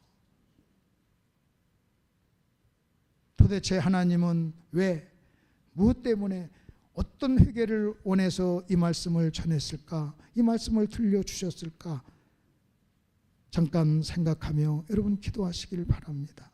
[SPEAKER 2] 도대체 하나님은 왜, 무엇 때문에, 어떤 회개를 원해서 이 말씀을 전했을까? 이 말씀을 들려주셨을까? 잠깐 생각하며 여러분 기도하시길 바랍니다.